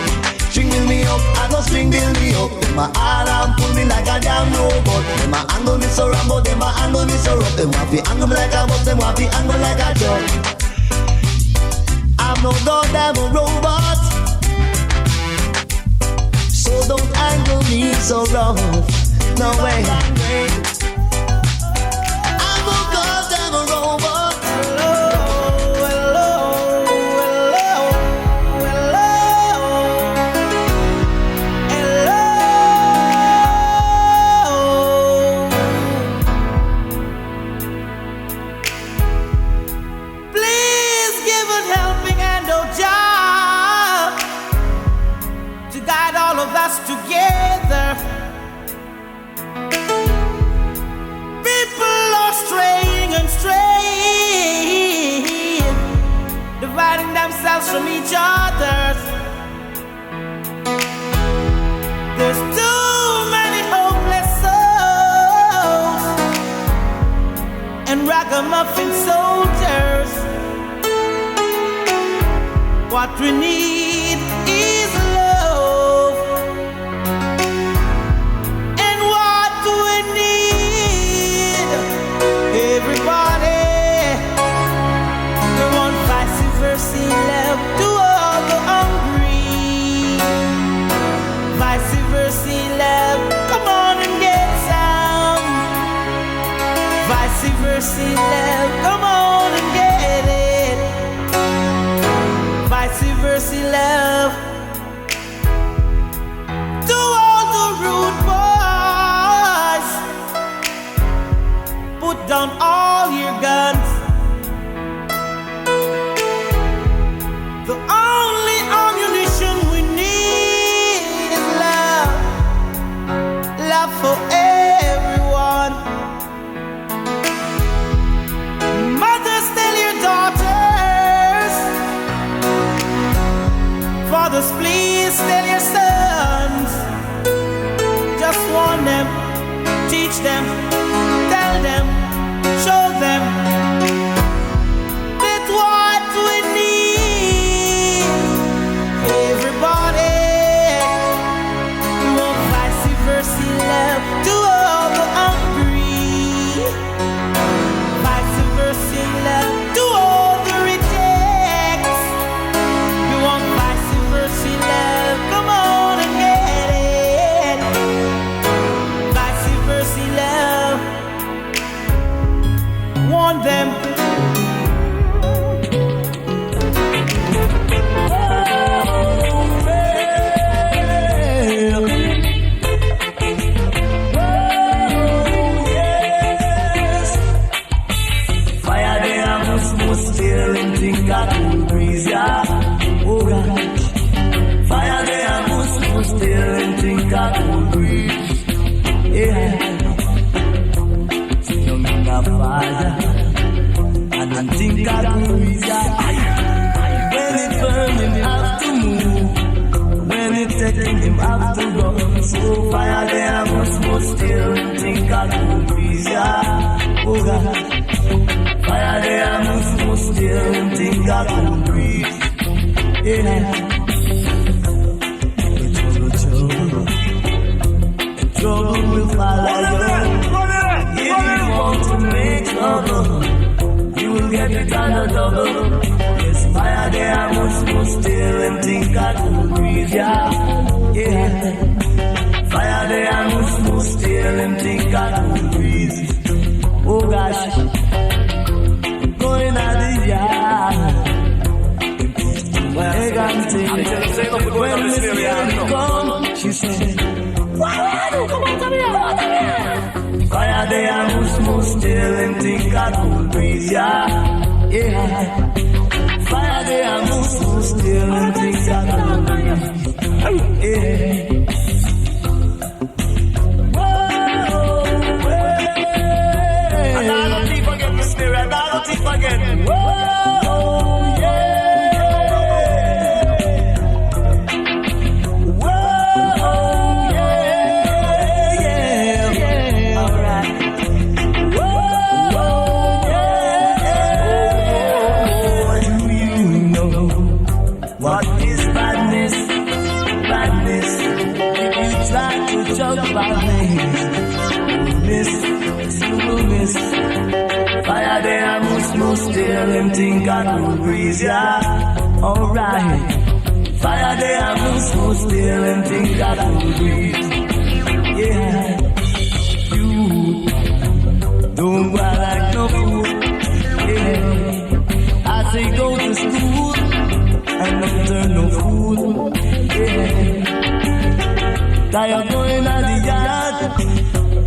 String build me up, I know string build me up. Them a all and pull me like a damn robot. Them a angle me so rambo, them a angle me so rough. Them want to angle me like a butt, them want to angle me like a joke. I'm no goddamn robot, so don't angle me so rough. No way. I'm no goddamn robot. Together, people are straying and straying, dividing themselves from each other. There's too many hopeless souls and ragamuffin soldiers. What we need is love. Everybody, we want vice versa love to all the hungry. Vice versa love, come on and get some. versa love, come on and get it. Vice versa love. To all the rude boys, put down all your guns. The only ammunition we need is love. Love for everyone. Mothers, tell your daughters. Fathers, please tell your sons. Just warn them, teach them, tell them, show them that's what we need. Everybody, we want vice versa love to all the hungry. Vice versa love to all the rejects. We want vice versa love, come on and get it. Vice versa love, warn them. Fire there, I must still and think I could breathe, yeah. Oh God. Fire there, I must still and think I could breathe, yeah. Still in the fire, and I think I could breathe, yeah. When it's burning, have to move. When it's taking him, have to go. So fire there, I must still and think I could breathe, yeah. Oh God. Fire there, I must still and think I could breathe, yeah. Trouble will follow you. If you want to make trouble, you will get it on a double. Yes, fire there, I must still and think I could breathe, yeah. Fire there, I must still and think I could breathe. Oh gosh, going out the yard. When the spirit come, she said, come on, come here. Fire there, I must still and think I could breathe, yeah. Fire there, I must still and think I could breathe, yeah. And I don't think forget the spirit, I don't think forget. Whoa, yeah. What is badness? Badness. If you try to jump badness, you will miss. Fire there, I must still and think I could breathe, yeah. Alright. Fire there, I must still and think I could breathe, yeah. You don't go like no fool, yeah. I say go to school and don't turn no fool, yeah. Tired going on the yard,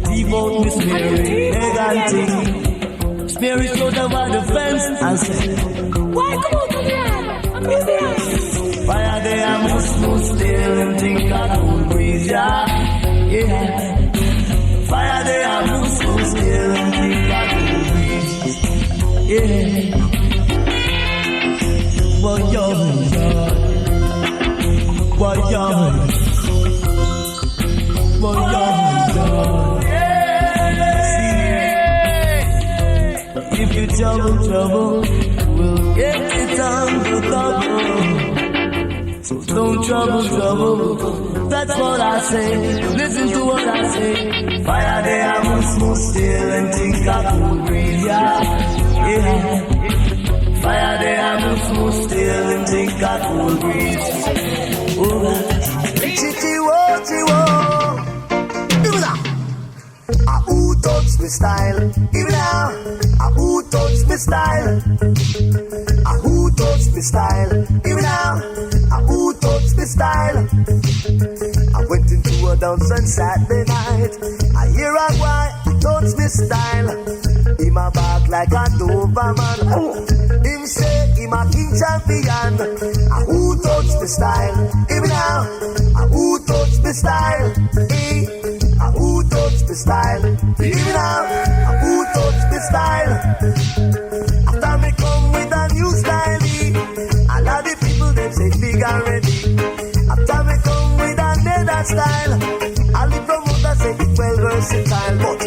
devote me spirit, elegant. Spirit showed over the fence and said, why come on, come here, I'm busy. Fire there, I must still and think I could breathe, yeah. Fire there, I must still and think I could breathe, yeah. Well, you're if you trouble, we'll get it on the double. So don't trouble, that's what I say. Listen to what I say. Fire there, I must still and think I could breathe, yeah. Fire there, I must still and think I could breathe. Chichi-wo. Give me that. Who touch me style? Give me that. Who touch me style? Who touch me style? Even now, who touch me style? I went into a dance on Saturday night. I hear a boy touch me style. Him a back like a Doberman. Him say him a king champion. Who touch me style? Even now, who touch me style? Who touch me style? Even now, who touch me style? After me come with a new style, a lot of people them say big already. After me come with another style, all the promoters say it well versatile. But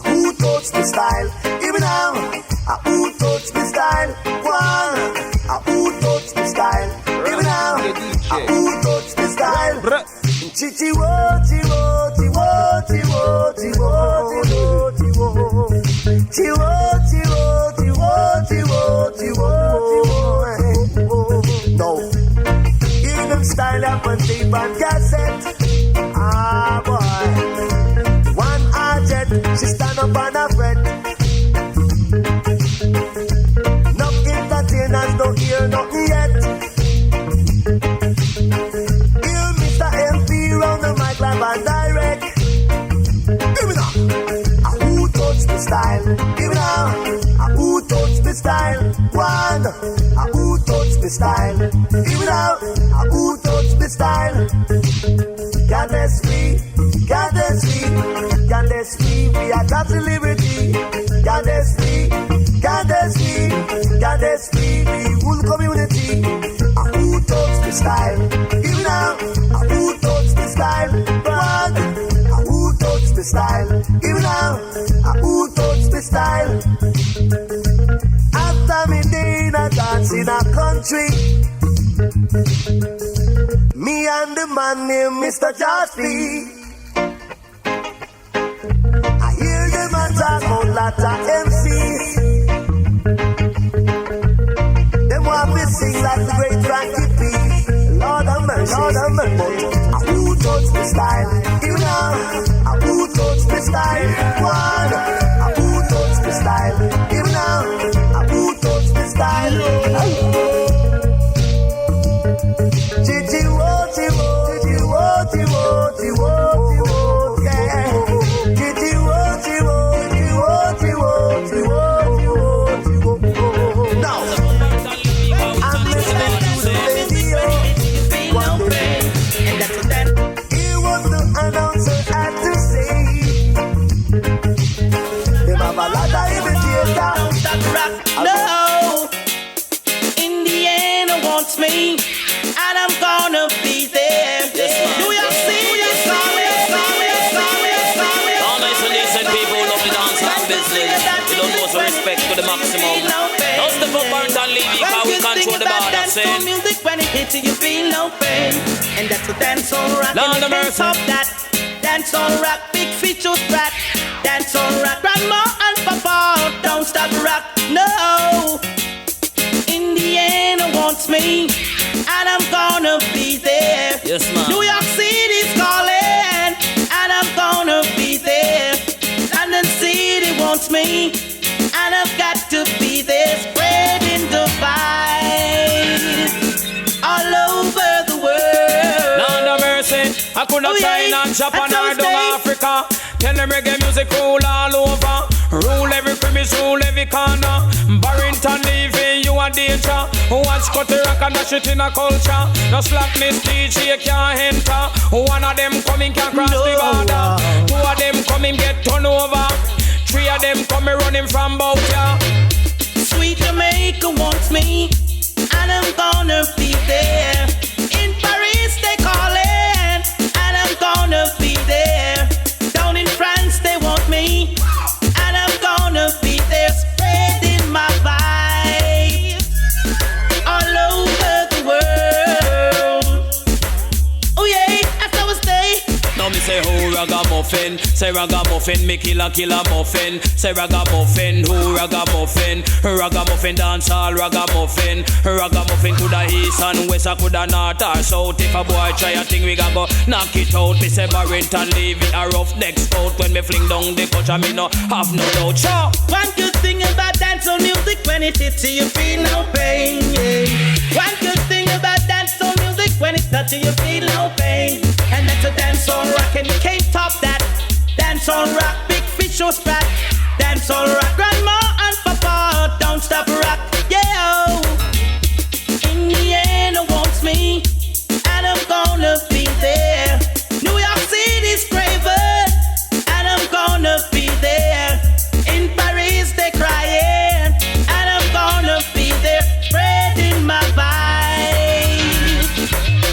who touch the style? Even now, who touch the style? One, who touch the style? Even now, who touch the style? Chichi wo, chiwo, chiwo, chiwo, chiwo, chiwo, chiwo, chiwo, chiwo, chiwo, chiwo, chiwo. No, give them style up on tape and cassette. Ah boy, one object, she stand up on a fret. No entertainers, no hear nothing yet. Live and direct. Give me now. Who touch the style? Give me now. Who touch the style? One. Who touch the style? Give me now. Who touch the style? Goddess me, goddess me, goddess me. We are God's liberty. Goddess me, goddess me, goddess me. The whole community. Who touch the style? Give me now. Who touch the style? One. Who touch the style? Give me now. Who touch the style? After me day in a dance in a country, me and the man named Mr. Josley. I hear the man talk about lots of MCs. Them want me sing like the great Frankie P. Lord have mercy, Lord have mercy. Who touch the style? You know, who touch the style? One, who touch the style? You know, who touch the style? Chichi wo, chiwo, chiwo, chiwo, chiwo, yeah. Chichi wo, chiwo, chiwo, chiwo, chiwo, chiwo, chiwo. Now, I'm listening to the radio. And that's what that the announcer had to say. Them have a lot of imitators. Stop rock, no. In the end, it wants me, and I'm gonna be there. Do you see? All nice and decent people who love the dance and business. You don't know respect to the maximum. Don't step up Barrington Levy, because we control the bar. That's it. Music when it hits you, you feel no pain. And that's what dancehall rock. Lord and mercy. Top that. Dancehall rock, big feature scratch. Dancehall rock, grandma and papa, don't stop rock, no. In the end, it wants me, and I'm gonna be there. Yes, ma'am. New York City's calling, and I'm gonna be there. London City wants me, and I've got to be there, spreading the vibe all over the world. Lord have mercy. I could not China, Japan, or down Africa. Tell them reggae music rule all over. Rule every premise, rule every corner. Barrington Levy, you a danger. Watch cut the rock and dash it in a culture. No slackness, DJ can't enter. One of them coming can't cross the border. Two of them coming get turned over. Three of them coming running from both, yeah. Sweet Jamaica wants me, and I'm gonna be there. In Paris they calling, and I'm gonna be there. Down in France they want me, and I'm gonna be there, spreading my vibes all over the world. Oh yeah, that's how I stay. Now me say, oh, ragga ragamuffin. Say ragamuffin, me kill a muffin. Say ragamuffin, who ragamuffin? Ragamuffin dance all ragamuffin. Ragamuffin coulda east and west, or coulda north or south. If a boy try a thing, we gon' go knock it out. Me say Barrington Levy a rough neck scout. When me fling down the culture, me no have no doubt. Sure. One good thing about dancehall music, when it hits you, you feel no pain. Yeah. One good thing about dancehall music, when it touches you, you feel no pain. And that's a dancehall rock, and you can't top that. Dancehall rock, big fish or sprat. Dancehall rock, grandma and papa, don't stop rock. Yeah. In the end, it wants me, and I'm gonna be there. New York City's craven, and I'm gonna be there. In Paris they crying, and I'm gonna be there, spreading my vibe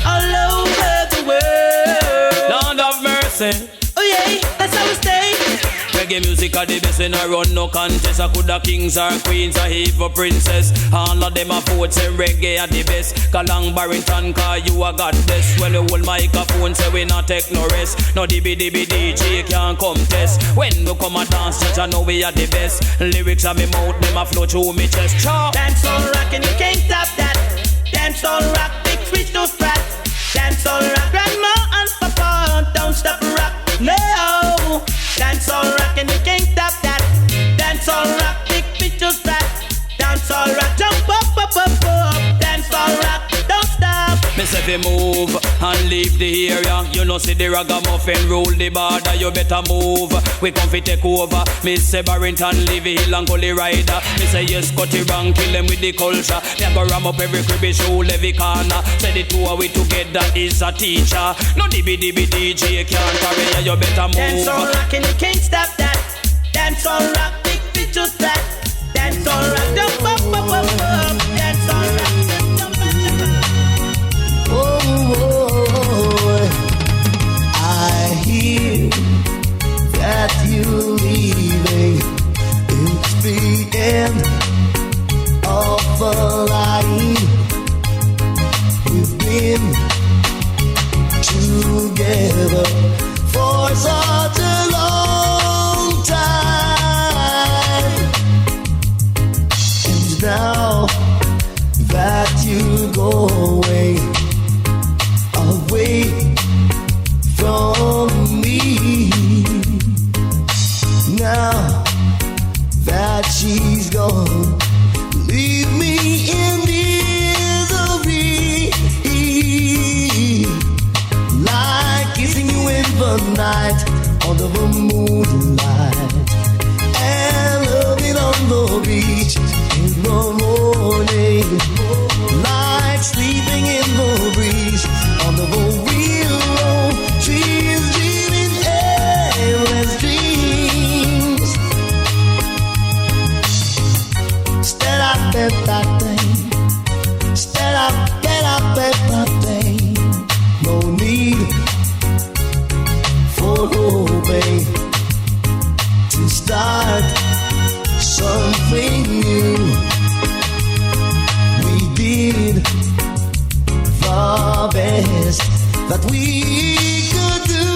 all over the world. Lord of mercy. Oh yeah, that's how we stay. Reggae music are the best when I run no contest. I coulda kings or queens or even princess. All of them a vote say reggae are the best. Kalang Barrington cause you a goddess. When you hold microphone say we not take no rest. No DB DJ can't come test. When we come a dance church I know we are the best. Lyrics on me mouth them a flow through me chest. Dancehall rock and you can't stop that. Dancehall rock, big fish no sprat. Dancehall rock, grandma and papa, don't stop rock. No, dancehall rock and you can't stop that. Dancehall rock, big fish no sprat. Dancehall rock, jump up, up, up, up. Dancehall rock, don't stop. Me say fi move and leave the area. You know see the ragamuffin rule the border. You better move. We come fi take over. Me say Barrington Levy Hill and Gully Rider. Me say yes, cut it wrong, kill them with the culture. Me go ram up every cribby show, every corner. Say the two of we together is a teacher. No DB DJ can't carry you. You better move. Dancehall rock and you can't stop that. Dancehall rock, big bitch just that. Dancehall rock, jump up, up, up, up. Dancehall rock, jump up, jump up. Oh, I hear that you're leaving. It's the end of the line. We've been together for such a long time, and now that you go away from me, now that she's gone, leave me in misery, like kissing you in the night under the moonlight, and loving on the beach in the morning, like sleeping in the breeze under the willow trees, dreaming endless dreams. Stand up at that thing, stand up, get up at that thing. No need for hoping to start something new. We did the best that we could do.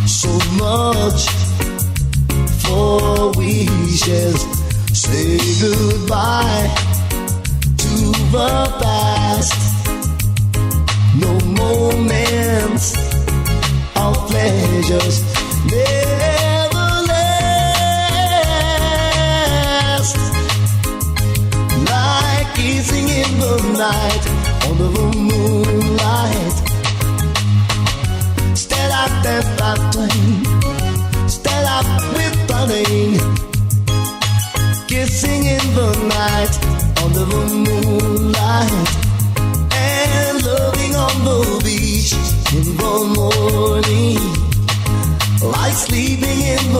So much for wishes. Say goodbye to the past. No moments of pleasures never last. Like kissing in the night under the moonlight. Stand up at that train, stand up with the name. Kissing in the night under the moonlight, and loving on the beach in the morning, like sleeping in